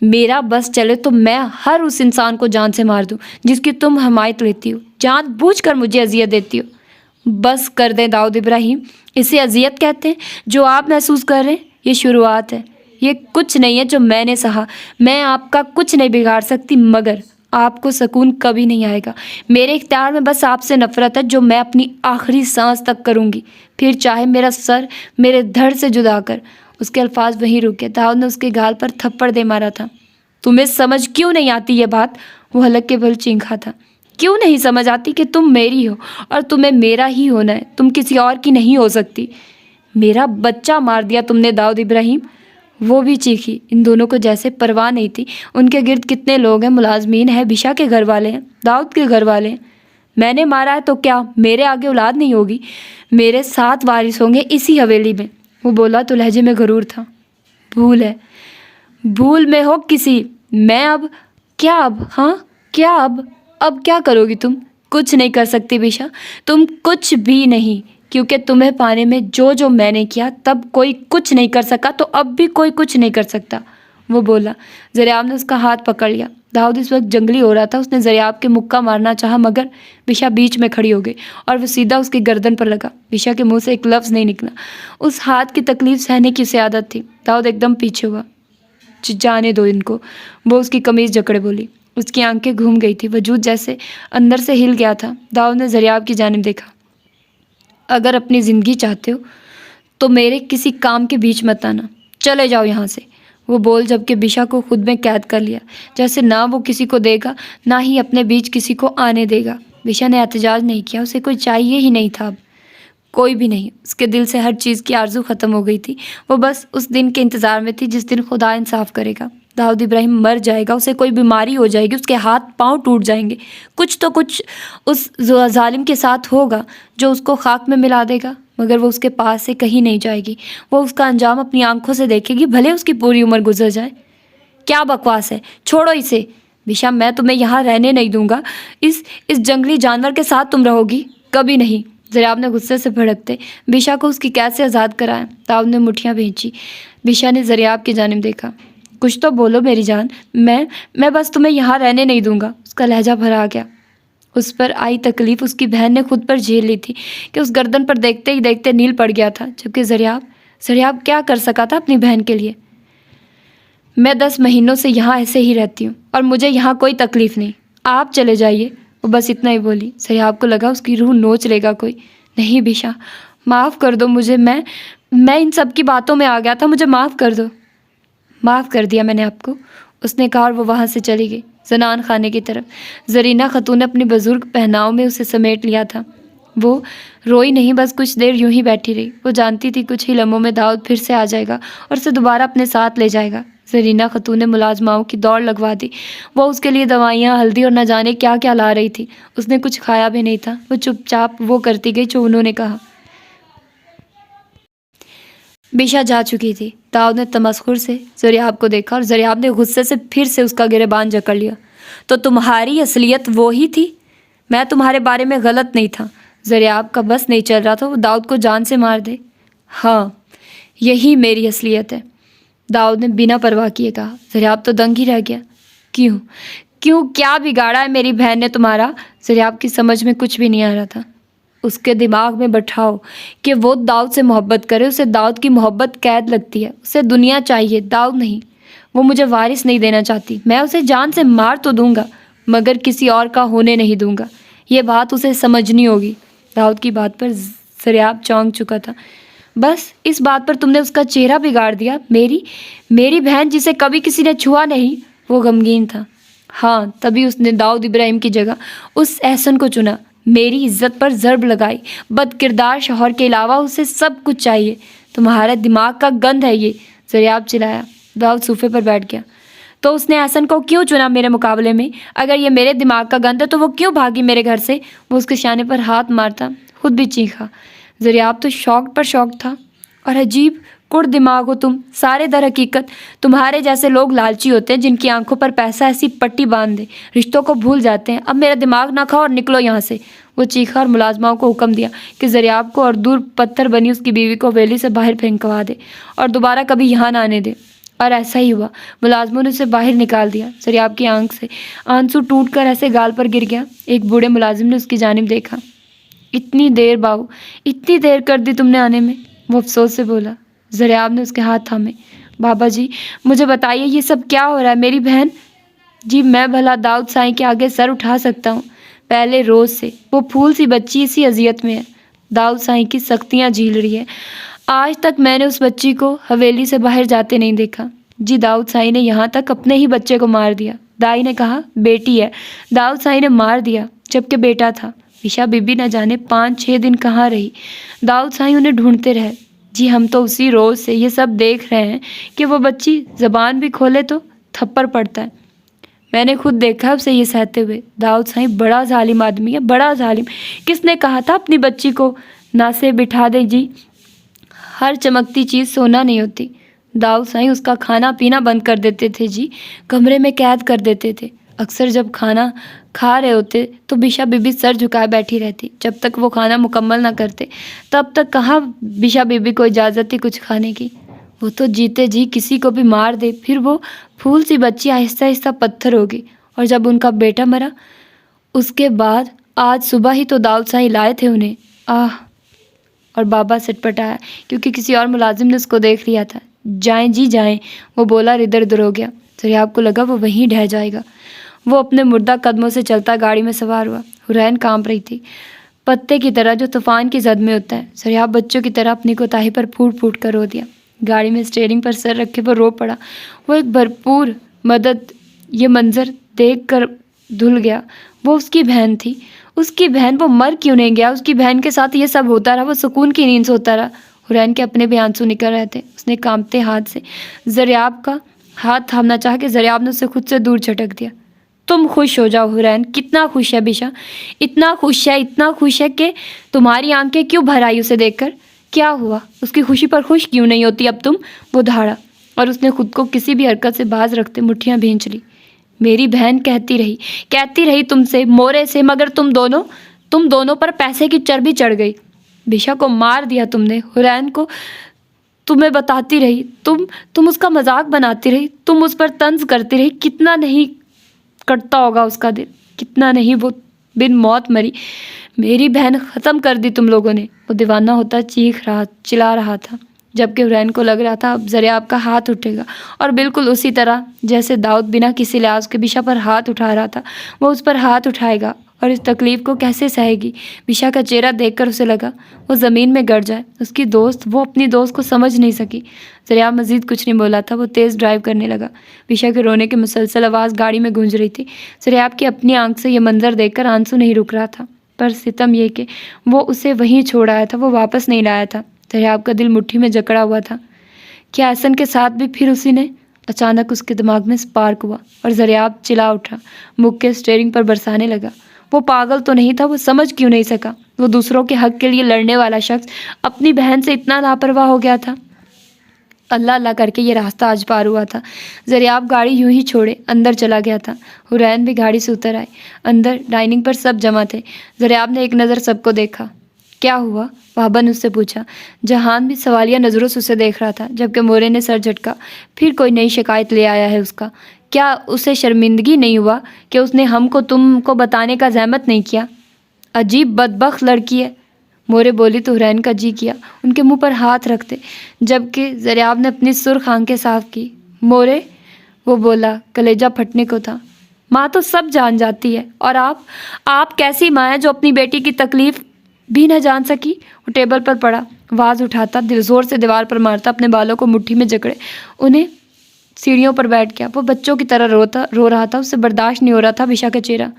मेरा बस चले तो मैं हर उस इंसान को जान से मार दूं जिसकी तुम हमायत लेती हो, जानबूझकर मुझे अजियत देती हो। बस कर दें दाऊद इब्राहिम, इसे अजियत कहते हैं जो आप महसूस कर रहे हैं? ये शुरुआत है, ये कुछ नहीं है जो मैंने सहा। मैं आपका कुछ नहीं बिगाड़ सकती, मगर आपको सुकून कभी नहीं आएगा। मेरे इख्तियार में बस आपसे नफरत है जो मैं अपनी आखिरी सांस तक करूँगी, फिर चाहे मेरा सर मेरे धड़ से जुदा कर। उसके अल्फाज वहीं रुके। दाऊद ने उसके गाल पर थप्पड़ दे मारा था। तुम्हें समझ क्यों नहीं आती ये बात? वो हलक के बल चीखा था। क्यों नहीं समझ आती कि तुम मेरी हो और तुम्हें मेरा ही होना है, तुम किसी और की नहीं हो सकती। मेरा बच्चा मार दिया तुमने दाऊद इब्राहिम। वो भी चीखी। इन दोनों को जैसे परवाह नहीं थी। उनके गिर्द कितने लोग हैं, मुलाजमीन हैं, बिशा के घर वाले हैं, दाऊद के घर वाले हैं। मैंने मारा है तो क्या मेरे आगे औलाद नहीं होगी? मेरे 7 वारिस होंगे इसी हवेली में। वो बोला तो लहजे में गरूर था। भूल है, भूल में हो किसी। मैं अब क्या, अब हाँ क्या, अब क्या करोगी तुम? कुछ नहीं कर सकती बिशा, तुम कुछ भी नहीं, क्योंकि तुम्हें पाने में जो जो मैंने किया तब कोई कुछ नहीं कर सका, तो अब भी कोई कुछ नहीं कर सकता। वो बोला। ज़रियाब ने उसका हाथ पकड़ लिया। दाऊद इस वक्त जंगली हो रहा था। उसने ज़रियाब के मुक्का मारना चाहा, मगर बिशा बीच में खड़ी हो गई और वो सीधा उसकी गर्दन पर लगा। बिशा के मुंह से एक लफ्ज़ नहीं निकला। उस हाथ की तकलीफ सहने की उसे आदत थी। दाऊद एकदम पीछे हुआ। जाने दो इनको, वो उसकी कमीज़ जकड़े बोली। उसकी आंखें घूम गई थी, वजूद जैसे अंदर से हिल गया था। दाऊद ने ज़रियाब की जानिब देखा। अगर अपनी ज़िंदगी चाहते हो तो मेरे किसी काम के बीच मत आना, चले जाओ यहाँ से। वो बोल जबकि बिशा को खुद में कैद कर लिया, जैसे ना वो किसी को देगा ना ही अपने बीच किसी को आने देगा। बिशा ने एहतजाज नहीं किया, उसे कोई चाहिए ही नहीं था अब, कोई भी नहीं। उसके दिल से हर चीज़ की आरजू ख़त्म हो गई थी। वो बस उस दिन के इंतज़ार में थी जिस दिन खुदा इंसाफ करेगा। दाऊद इब्राहिम मर जाएगा, उसे कोई बीमारी हो जाएगी, उसके हाथ पांव टूट जाएंगे, कुछ तो कुछ उस जालिम के साथ होगा जो उसको खाक में मिला देगा, मगर वो उसके पास से कहीं नहीं जाएगी। वो उसका अंजाम अपनी आंखों से देखेगी, भले उसकी पूरी उम्र गुजर जाए। क्या बकवास है, छोड़ो इसे। बिशा, मैं तुम्हें यहाँ रहने नहीं दूंगा। इस जंगली जानवर के साथ तुम रहोगी? कभी नहीं। ज़रियाब ने गुस्से से भड़कते बिशा को उसकी कैद से आज़ाद कराया। दाऊद ने मुठ्ठियाँ भींची। बिशा ने ज़रियाब की जानिब देखा। कुछ तो बोलो मेरी जान, मैं बस तुम्हें यहाँ रहने नहीं दूंगा। उसका लहजा भरा आ गया। उस पर आई तकलीफ़ उसकी बहन ने खुद पर झेल ली थी कि उस गर्दन पर देखते ही देखते नील पड़ गया था, जबकि ज़रियाब क्या कर सका था अपनी बहन के लिए। मैं 10 महीनों से यहाँ ऐसे ही रहती हूँ और मुझे यहाँ कोई तकलीफ़ नहीं, आप चले जाइए। वो बस इतना ही बोली। ज़रियाब को लगा उसकी रूह नोच लेगा कोई। नहीं बिशा, माफ़ कर दो मुझे, मैं इन सब की बातों में आ गया था, मुझे माफ़ कर दो। माफ़ कर दिया मैंने आपको, उसने कहा और वो वहाँ से चली गई जनान खाने की तरफ। ज़रीना खतून ने अपनी बुज़ुर्ग पहनाव में उसे समेट लिया था। वो रोई नहीं, बस कुछ देर यूं ही बैठी रही। वो जानती थी कुछ ही लम्हों में दाऊद फिर से आ जाएगा और उसे दोबारा अपने साथ ले जाएगा। ज़रीना खतून ने मुलाजमाओं की दौड़ लगवा दी। वो उसके लिए दवाइयाँ, हल्दी और न जाने क्या क्या ला रही थी। उसने कुछ खाया भी नहीं था। वो चुपचाप वो करती गई जो उन्होंने कहा। बिशा जा चुकी थी। दाऊद ने तमस्खुर से ज़रियाब को देखा और ज़रियाब ने गुस्से से फिर से उसका गिरेबान जकड़ लिया। तो तुम्हारी असलियत वो ही थी? मैं तुम्हारे बारे में गलत नहीं था। ज़रियाब का बस नहीं चल रहा था वो दाऊद को जान से मार दे। हाँ, यही मेरी असलियत है, दाऊद ने बिना परवाह किए कहा। ज़रियाब तो दंग ही रह गया। क्यों क्यों क्या बिगाड़ा है मेरी बहन ने तुम्हारा? ज़रियाब की समझ में कुछ भी नहीं आ रहा था। उसके दिमाग में बैठाओ कि वो दाऊद से मोहब्बत करे। उसे दाऊद की मोहब्बत कैद लगती है। उसे दुनिया चाहिए, दाऊद नहीं। वो मुझे वारिस नहीं देना चाहती। मैं उसे जान से मार तो दूंगा, मगर किसी और का होने नहीं दूंगा। ये बात उसे समझनी होगी। दाऊद की बात पर ज़रियाब चौंक चुका था। बस इस बात पर तुमने उसका चेहरा बिगाड़ दिया। मेरी बहन जिसे कभी किसी ने छुआ नहीं। वो गमगीन था। हाँ, तभी उसने दाऊद इब्राहिम की जगह उस एहसन को चुना। मेरी इज्जत पर ज़र्ब लगाई। बदकिरदार शौहर के अलावा उसे सब कुछ चाहिए। तुम्हारे दिमाग का गंध है ये, ज़रियाब चिल्लाया। दाऊद सोफे पर बैठ गया। तो उसने एहसन को क्यों चुना मेरे मुकाबले में? अगर ये मेरे दिमाग का गंध है तो वो क्यों भागी मेरे घर से? वो उसके शाने पर हाथ मारता खुद भी चीखा। ज़रियाब तो शौक पर शौक था। और अजीब कुड़ दिमाग हो तुम सारे। दर हकीकत तुम्हारे जैसे लोग लालची होते हैं, जिनकी आंखों पर पैसा ऐसी पट्टी बांध दे, रिश्तों को भूल जाते हैं। अब मेरा दिमाग ना खाओ और निकलो यहाँ से। वो चीखा और मुलाजमाओं को हुक्म दिया कि ज़रियाब को और दूर पत्थर बनी उसकी बीवी को हवेली से बाहर फेंकवा दे और दोबारा कभी यहाँ ना आने दे। और ऐसा ही हुआ। मुलाजमों ने उसे बाहर निकाल दिया। ज़रियाब की आंख से आंसू टूटकर ऐसे गाल पर गिर गया। एक बूढ़े मुलाजिम ने उसकी जानिब देखा। इतनी देर बाबू, इतनी देर कर दी तुमने आने में, वो अफसोस से बोला। ज़रियाब ने उसके हाथ थामे। बाबा जी, मुझे बताइए ये सब क्या हो रहा है? मेरी बहन जी, मैं भला दाऊद साईं के आगे सर उठा सकता हूँ? पहले रोज़ से वो फूल सी बच्ची इसी अजियत में है। दाऊद साईं की सख्तियाँ झील रही है। आज तक मैंने उस बच्ची को हवेली से बाहर जाते नहीं देखा। जी, दाऊद साईं ने यहाँ तक अपने ही बच्चे को मार दिया। दाई ने कहा बेटी है, दाऊद साईं ने मार दिया जबकि बेटा था। बिशा बीबी न जाने 5-6 दिन कहाँ रही। दाऊद साईं उन्हें ढूंढते रहे। जी, हम तो उसी रोज़ से ये सब देख रहे हैं कि वो बच्ची ज़बान भी खोले तो थप्पड़ पड़ता है। मैंने खुद देखा उसे ये सहते हुए। दाऊद साईं बड़ा जालिम आदमी है, बड़ा जालिम। किसने कहा था अपनी बच्ची को ना से बिठा दे? जी, हर चमकती चीज़ सोना नहीं होती। दाऊद साईं उसका खाना पीना बंद कर देते थे जी, कमरे में कैद कर देते थे। अक्सर जब खाना खा रहे होते तो बिशा बीबी सर झुकाए बैठी रहती। जब तक वो खाना मुकम्मल ना करते तब तक कहाँ बिशा बीबी को इजाज़त थी कुछ खाने की। वो तो जीते जी किसी को भी मार दे, फिर वो फूल सी बच्ची आहिस्ता आहिस्ता पत्थर होगी। और जब उनका बेटा मरा उसके बाद आज सुबह ही तो दाऊद साईं लाए थे उन्हें। आह! और बाबा सटपटाया क्योंकि किसी और मुलाजिम ने उसको देख लिया था। जाएं जी जाएं, वो बोला। इधर उधर हो गया। ज़रियाब को लगा वो वहीं ढह जाएगा। वो अपने मुर्दा कदमों से चलता गाड़ी में सवार हुआ। हुरैन कांप रही थी, पत्ते की तरह जो तूफान की जद में होता है। ज़रियाब बच्चों की तरह अपनी कोताही पर फूट फूट कर रो दिया। गाड़ी में स्टीयरिंग पर सर रखे वो रो पड़ा। वो एक भरपूर मदद ये मंजर देख कर धुल गया। वो उसकी बहन थी, उसकी बहन। वो मर क्यों नहीं गया? उसकी बहन के साथ ये सब होता रहा, वो सुकून की नींद सोता रहा। हुरैन के अपने भी आंसू निकल रहे थे। उसने कांपते हाथ से ज़रियाब का हाथ थामना चाह के ज़रियाब ने उसे खुद से दूर झटक दिया। तुम खुश हो जाओ हुरैन। कितना खुश है बिशा, इतना खुश है कि तुम्हारी आंखें क्यों भर आई उसे देखकर? क्या हुआ? उसकी खुशी पर खुश क्यों नहीं होती अब तुम? वो धाड़ा और उसने खुद को किसी भी हरकत से बाज रखते मुट्ठियाँ भींच ली। मेरी बहन कहती रही तुमसे मोरे से, मगर तुम दोनों पर पैसे की चर्बी चढ़ गई। बिशा को मार दिया तुमने। हुरैन को तुम्हें बताती रही, तुम उसका मजाक बनाती रही, तुम उस पर तंज करती रही। कितना नहीं कटता होगा उसका दिल, कितना नहीं वो बिन मौत मरी। मेरी बहन ख़त्म कर दी तुम लोगों ने। वो दीवाना होता चीख रहा चिल्ला रहा था, जबकि हुरैन को लग रहा था अब ज़रियाब का हाथ उठेगा, और बिल्कुल उसी तरह जैसे दाऊद बिना किसी लिहाज के बिशा पर हाथ उठा रहा था, वो उस पर हाथ उठाएगा। और इस तकलीफ़ को कैसे सहेगी? बिशा का चेहरा देखकर उसे लगा वो ज़मीन में गड़ जाए। उसकी दोस्त, वो अपनी दोस्त को समझ नहीं सकी। ज़रियाब मज़ीद कुछ नहीं बोला था, वो तेज़ ड्राइव करने लगा। बिशा के रोने की मुसलसल आवाज़ गाड़ी में गूंज रही थी। ज़रियाब की अपनी आंख से ये मंजर देखकर आंसू नहीं रुक रहा था, पर सितम ये कि वो उसे वहीं छोड़ आया था, वो वापस नहीं लाया था। ज़रियाब का दिल मुट्ठी में जकड़ा हुआ था। क्या एहसन के साथ भी फिर उसी ने? अचानक उसके दिमाग में स्पार्क हुआ और ज़रियाब चिल्ला उठा, मुख के स्टीयरिंग पर बरसाने लगा। वो पागल तो नहीं था, वो समझ क्यों नहीं सका? वो दूसरों के हक के लिए लड़ने वाला शख्स अपनी बहन से इतना लापरवाह हो गया था। अल्लाह अल्लाह करके ये रास्ता आज पार हुआ था। ज़रियाब गाड़ी यूं ही छोड़े अंदर चला गया था। हुरैन भी गाड़ी से उतर आए। अंदर डाइनिंग पर सब जमा थे। ज़रियाब ने एक नज़र सबको देखा। क्या हुआ? वहाबा ने उससे पूछा। जहान भी सवालिया नज़रों से उसे देख रहा था, जबकि मोरे ने सर झटका। फिर कोई नई शिकायत ले आया है उसका? क्या उसे शर्मिंदगी नहीं हुआ कि उसने हमको तुमको बताने का ज़हमत नहीं किया? अजीब बदबख्त लड़की है। मोरे बोली तो हुरैन का जी किया उनके मुंह पर हाथ रखते, जबकि ज़रियाब ने अपनी सुर्ख आंखें साफ की। मोरे, वो बोला, कलेजा फटने को था। माँ तो सब जान जाती है, और आप कैसी माँ है जो अपनी बेटी की तकलीफ़ भी न जान सकी? वो टेबल पर पड़ा, आवाज़ उठाता, दिल जोर से दीवार पर मारता, अपने बालों को मुट्ठी में जकड़े उन्हें सीढ़ियों पर बैठ गया। वो बच्चों की तरह रो रहा था। उससे बर्दाश्त नहीं हो रहा था बिशा का चेहरा,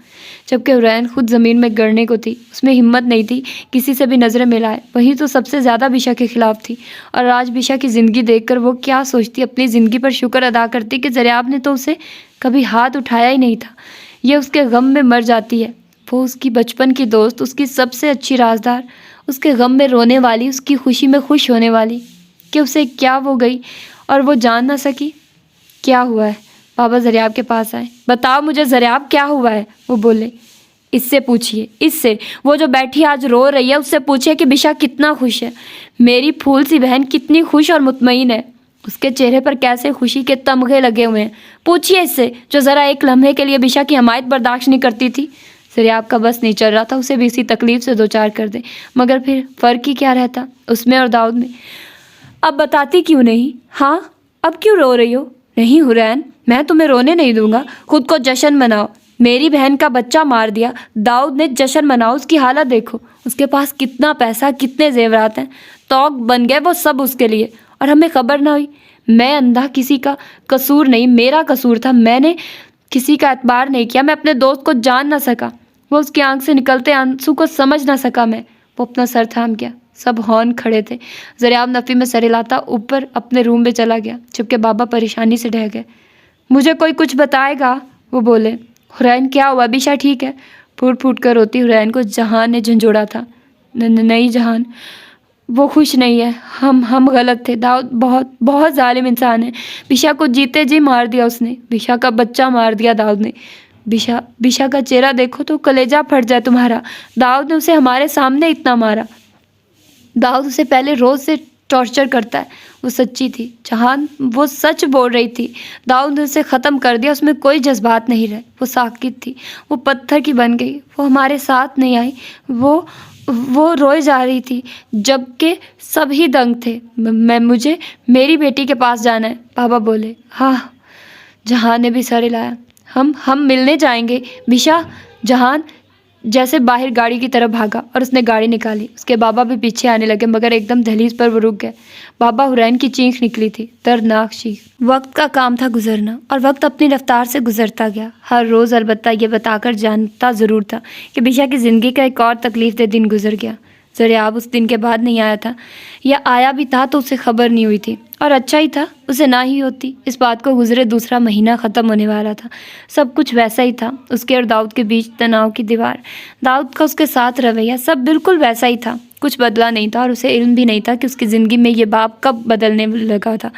जबकि हुरैन खुद ज़मीन में गिरने को थी। उसमें हिम्मत नहीं थी किसी से भी नज़रें मिलाए। वही तो सबसे ज़्यादा बिशा के ख़िलाफ़ थी। और आज बिशा की ज़िंदगी देखकर वो क्या सोचती? अपनी ज़िंदगी पर शुक्र अदा करती कि ज़रियाब ने तो उसे कभी हाथ उठाया ही नहीं था। ये उसके गम में मर जाती है। वो उसकी बचपन की दोस्त, उसकी सबसे अच्छी राजदार, उसके गम में रोने वाली, उसकी खुशी में खुश होने वाली, कि उसे क्या वो गई और वो जान ना सकी? क्या हुआ है? बाबा ज़रियाब के पास आए। बताओ मुझे ज़रियाब, क्या हुआ है? वो बोले। इससे पूछिए, इससे। वो जो बैठी आज रो रही है, उससे पूछिए कि बिशा कितना खुश है। मेरी फूल सी बहन कितनी खुश और मुतमईन है। उसके चेहरे पर कैसे खुशी के तमगे लगे हुए हैं। पूछिए इससे, जो ज़रा एक लम्हे के लिए बिशा की हमायत बर्दाश्त नहीं करती थी। ज़रियाब का बस नहीं चल रहा था उसे भी इसी तकलीफ़ से दो चार कर दे, मगर फिर फ़र्क ही क्या रहता उसमें और दाऊद में? अब बताती क्यों नहीं? हाँ, अब क्यों रो रही हो? नहीं हुरैन, मैं तुम्हें रोने नहीं दूंगा। खुद को जश्न मनाओ। मेरी बहन का बच्चा मार दिया दाऊद ने, जश्न मनाओ। उसकी हालत देखो, उसके पास कितना पैसा, कितने जेवरात हैं। तौक बन गए वो सब उसके लिए, और हमें खबर ना हुई। मैं अंधा, किसी का कसूर नहीं, मेरा कसूर था। मैंने किसी का एतबार नहीं किया। मैं अपने दोस्त को जान ना सका। वो उसकी आंख से निकलते आंसू को समझ ना सका मैं। वो अपना सर थाम गया। सब हौन खड़े थे। ज़रियाब नफ़ी में सर हिलाता ऊपर अपने रूम में चला गया, जबकि बाबा परेशानी से ढह गए। मुझे कोई कुछ बताएगा? वो बोले। हुरैन, क्या हुआ? बिशा ठीक है? फूट फूट कर रोती हुरैन को जहान ने झंझोड़ा था। नहीं जहान, वो खुश नहीं है। हम गलत थे। दाऊद बहुत बहुत जालिम इंसान है। बिशा को जीते जी मार दिया उसने। बिशा का बच्चा मार दिया दाऊद ने। बिशा का चेहरा देखो तो कलेजा फट जाए तुम्हारा। दाऊद ने उसे हमारे सामने इतना मारा। दाऊद उसे पहले रोज़ से टॉर्चर करता है। वो सच्ची थी जहान, वो सच बोल रही थी। दाऊद ने उसे ख़त्म कर दिया। उसमें कोई जज्बात नहीं रहे। वो साकित थी, वो पत्थर की बन गई। वो हमारे साथ नहीं आई। वो रोए जा रही थी, जबकि सभी दंग थे। मुझे मेरी बेटी के पास जाना है, बाबा बोले। हाँ, जहान ने भी सर हिलाया। हम मिलने जाएंगे बिशा। जहान जैसे बाहर गाड़ी की तरफ भागा और उसने गाड़ी निकाली। उसके बाबा भी पीछे आने लगे, मगर एकदम दहलीज पर वो रुक गए। बाबा हुरैन की चीख निकली थी, दर्दनाक चीख। वक्त का काम था गुजरना, और वक्त अपनी रफ्तार से गुजरता गया। हर रोज़ अलबत्ता ये बताकर जानता ज़रूर था कि बिशा की ज़िंदगी का एक और तकलीफ दे दिन गुजर गया। ज़रियाब उस दिन के बाद नहीं आया था, या आया भी था तो उसे खबर नहीं हुई थी, और अच्छा ही था उसे ना ही होती। इस बात को गुजरे दूसरा महीना ख़त्म होने वाला था। सब कुछ वैसा ही था। उसके और दाऊद के बीच तनाव की दीवार, दाऊद का उसके साथ रवैया, सब बिल्कुल वैसा ही था। कुछ बदला नहीं था, और उसे इल्म भी नहीं था कि उसकी ज़िंदगी में ये बाप कब बदलने लगा था।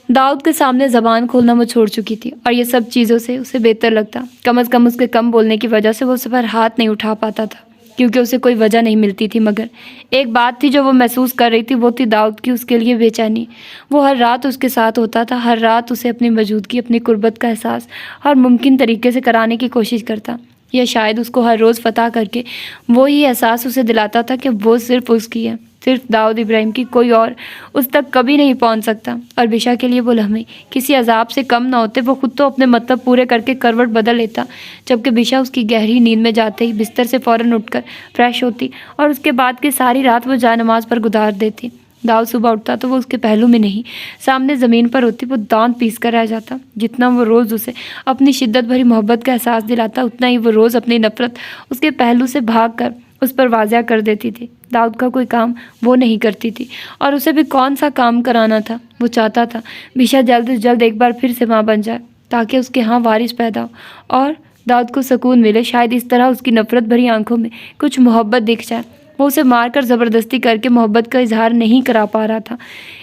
दाऊद के सामने ज़बान खोलना वो छोड़ चुकी थी, और ये सब चीज़ों से उसे बेहतर लगता। कम अज़ कम उसके कम बोलने की वजह से वो उस पर हाथ नहीं उठा पाता था, क्योंकि उसे कोई वजह नहीं मिलती थी। मगर एक बात थी जो वो महसूस कर रही थी, वो थी दाऊद की उसके लिए बेचैनी। वो हर रात उसके साथ होता था। हर रात उसे अपनी मौजूदगी, अपनी कुर्बत का एहसास हर मुमकिन तरीके से कराने की कोशिश करता। या शायद उसको हर रोज़ फतह करके वो ही एहसास उसे दिलाता था कि वो सिर्फ उसकी है, सिर्फ दाऊद इब्राहिम की, कोई और उस तक कभी नहीं पहुंच सकता। और बिशा के लिए वो लम्हे किसी अजाब से कम ना होते। वो खुद तो अपने मतलब पूरे करके करवट बदल लेता, जबकि बिशा उसकी गहरी नींद में जाते ही बिस्तर से फ़ौरन उठकर फ्रेश होती और उसके बाद की सारी रात वो जानमाज पर गुजार देती। दाऊद सुबह उठता तो वो उसके पहलू में नहीं, सामने ज़मीन पर होती। वो दांत पीस कर रह जाता। जितना वो रोज़ उसे अपनी शिद्दत भरी मोहब्बत का एहसास दिलाता, उतना ही वो रोज़ अपनी नफ़रत उसके पहलू से भाग कर उस पर वाज़िया कर देती थी। दाऊद का कोई काम वो नहीं करती थी, और उसे भी कौन सा काम कराना था। वो चाहता था बिशा जल्द से जल्द एक बार फिर से माँ बन जाए, ताकि उसके यहाँ वारिस पैदा हो और दाऊद को सुकून मिले। शायद इस तरह उसकी नफ़रत भरी आंखों में कुछ मोहब्बत दिख जाए। वो उसे मारकर ज़बरदस्ती करके मोहब्बत का इजहार नहीं करा पा रहा था।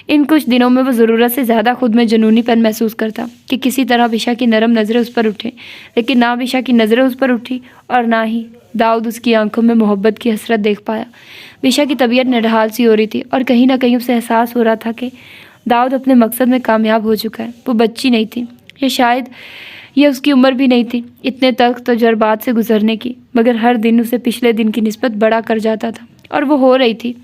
इन कुछ दिनों में वो ज़रूरत से ज़्यादा खुद में जुनूनीपन महसूस करता कि किसी तरह बिशा की नरम नज़रें उस पर उठें, लेकिन ना बिशा की नज़रें उस पर उठी और ना ही दाऊद उसकी आंखों में मोहब्बत की हसरत देख पाया। बिशा की तबीयत निढाल सी हो रही थी और कहीं ना कहीं उसे एहसास हो रहा था कि दाऊद अपने मकसद में कामयाब हो चुका है। वो बच्ची नहीं थी, या शायद ये उसकी उम्र भी नहीं थी इतने तक तजुर्बात से गुजरने की, मगर हर दिन उसे पिछले दिन की निस्बत बड़ा कर जाता था। और वो हो रही थी।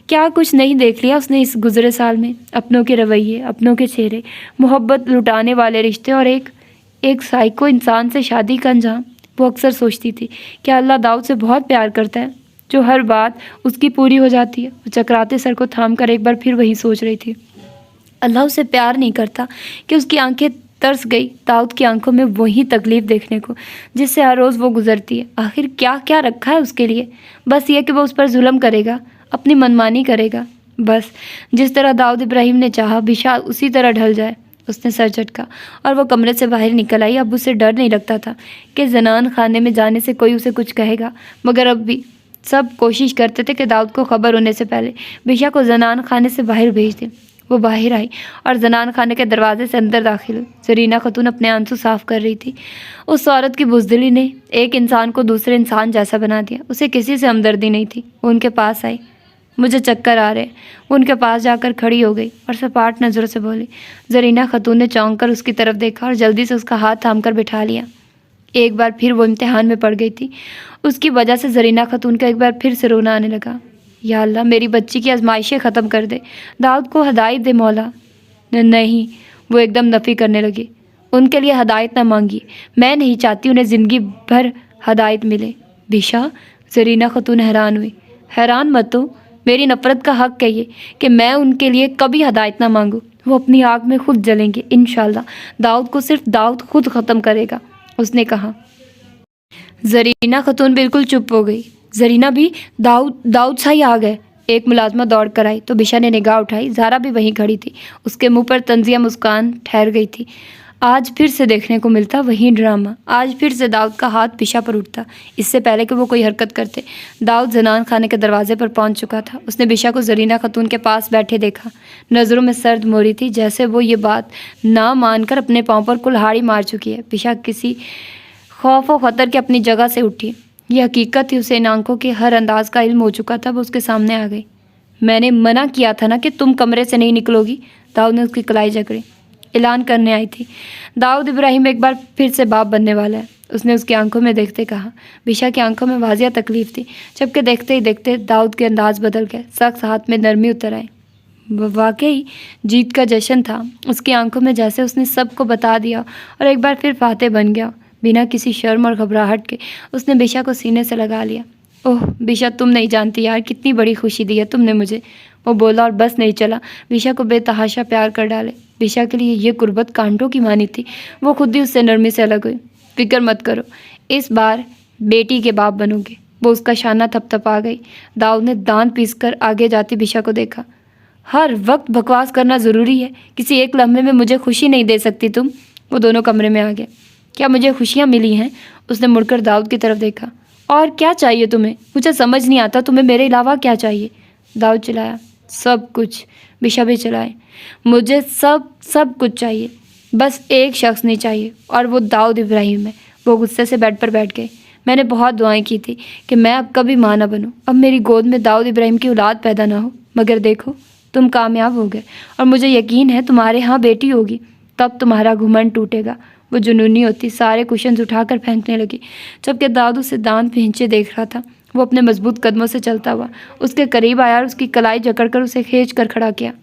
क्या कुछ नहीं देख लिया उसने इस गुजरे साल में? अपनों के रवैये, अपनों के चेहरे, मोहब्बत लुटाने वाले रिश्ते और एक साइको इंसान से शादी का अंजाम। वो अक्सर सोचती थी कि अल्लाह दाऊद से बहुत प्यार करता है, जो हर बात उसकी पूरी हो जाती है। वो चकराते सर को थाम कर एक बार फिर वही सोच रही थी। अल्लाह उसे प्यार नहीं करता कि उसकी आंखें तरस गई दाऊद की आंखों में वही तकलीफ़ देखने को जिससे हर रोज़ वो गुजरती है। आखिर क्या क्या रखा है उसके लिए? बस ये कि वो उस पर जुल्म करेगा, अपनी मनमानी करेगा। बस जिस तरह दाऊद इब्राहिम ने चाहा बिशा उसी तरह ढल जाए। उसने सर झटका और वो कमरे से बाहर निकल आई। अब उसे डर नहीं लगता था कि जनान खाने में जाने से कोई उसे कुछ कहेगा, मगर अब भी सब कोशिश करते थे कि दाऊद को खबर होने से पहले बिशा को जनान खाने से बाहर भेज दें। वो बाहर आई और जनान खाने के दरवाजे से अंदर दाखिल हुई। जरीना खतून अपने आंसू साफ कर रही थी। उस औरत की बुज़दिली ने एक इंसान को दूसरे इंसान जैसा बना दिया। उसे किसी से हमदर्दी नहीं थी। वो उनके पास आई। मुझे चक्कर आ रहे। वो उनके पास जाकर खड़ी हो गई और सपाट नज़रों से बोली। जरीना खतून ने चौंक कर उसकी तरफ देखा और जल्दी से उसका हाथ थाम कर बिठा लिया। एक बार फिर वो इम्तिहान में पड़ गई थी। उसकी वजह से जरीना खतून का एक बार फिर से रोना आने लगा। या अल्लाह, मेरी बच्ची की आजमाइशें ख़त्म कर दे, दाऊद को हदायत दे मौला। नहीं, वो एकदम नफ़ी करने लगी। उनके लिए हदायत ना मांगी। मैं नहीं चाहती उन्हें ज़िंदगी भर हदायत मिले। बिशा, जरीना खतून हैरान हुई। हैरान मत हो, मेरी नफ़रत का हक़ है ये कि मैं उनके लिए कभी हदायत ना मांगूँ। वो अपनी आग में खुद जलेंगे इंशाल्लाह। दाऊद को सिर्फ दाऊद खुद ख़त्म करेगा, उसने कहा। जरीना खतून बिल्कुल चुप हो गई। जरीना भी दाऊद सा ही आ गए। एक मुलाजमा दौड़ कर आई तो बिशा ने निगाह उठाई। ज़ारा भी वहीं खड़ी थी। उसके मुंह पर तंजिया मुस्कान ठहर गई थी। आज फिर से देखने को मिलता वही ड्रामा। आज फिर से दाऊद का हाथ बिशा पर उठता। इससे पहले कि वो कोई हरकत करते, दाऊद जनान खाने के दरवाजे पर पहुंच चुका था। उसने बिशा को जरीना खतून के पास बैठे देखा। नज़रों में सर्द मोरी थी, जैसे वो ये बात ना मानकर अपने पाँव पर कुल्हाड़ी मार चुकी है। बिशा किसी खौफ व ख़तर के अपनी जगह से उठी। यह हकीकत ही उसे इन आंखों के हर अंदाज का इल्म हो चुका था। वो उसके सामने आ गई। मैंने मना किया था ना कि तुम कमरे से नहीं निकलोगी। दाऊद ने उसकी कलाई जकड़ी। ऐलान करने आई थी, दाऊद इब्राहिम एक बार फिर से बाप बनने वाला है, उसने उसकी आंखों में देखते कहा। बिशा की आंखों में वाजिया तकलीफ थी, जबकि देखते ही देखते दाऊद के अंदाज बदल गए। सख्त हाथ में नरमी उतर आई। वाकई जीत का जश्न था उसकी आंखों में, जैसे उसने सबको बता दिया और एक बार फिर फातेह बन गया। बिना किसी शर्म और घबराहट के उसने बिशा को सीने से लगा लिया। ओह बिशा, तुम नहीं जानती यार, कितनी बड़ी खुशी दी है तुमने मुझे, वो बोला और बस नहीं चला। बिशा को बेतहाशा प्यार कर डाले। बिशा के लिए ये कुर्बत कांटों की मानी थी। वो खुद ही उससे नरमी से अलग हुई। फिक्र मत करो, इस बार बेटी के बाप बनोगे। वो उसका शाना थपथपा गई। दाऊद ने दांत पीसकर आगे जाती बिशा को देखा। हर वक्त बकवास करना ज़रूरी है? किसी एक लम्हे में मुझे खुशी नहीं दे सकती तुम? वो दोनों कमरे में आ गए। क्या मुझे खुशियाँ मिली हैं? उसने मुड़कर दाऊद की तरफ देखा। और क्या चाहिए तुम्हें? मुझे समझ नहीं आता तुम्हें मेरे अलावा क्या चाहिए? दाऊद चिल्लाया। सब कुछ। बिशा भी चिल्लाए। मुझे सब कुछ चाहिए, बस एक शख्स नहीं चाहिए, और वो दाऊद इब्राहिम है। वो गुस्से से बेड पर बैठ गए। मैंने बहुत दुआएं की थी कि मैं अब कभी माँ ना बनूं, अब मेरी गोद में दाऊद इब्राहिम की औलाद पैदा ना हो, मगर देखो तुम कामयाब हो गए और मुझे यकीन है तुम्हारे यहाँ बेटी होगी। तब तुम्हारा घुमंड टूटेगा। वो जुनूनी होती सारे कुशन्स उठाकर फेंकने लगी, जबकि दाऊद उसे दांत भींचे देख रहा था। वो अपने मजबूत कदमों से चलता हुआ उसके करीब आया और उसकी कलाई जकड़कर उसे खींच कर खड़ा किया।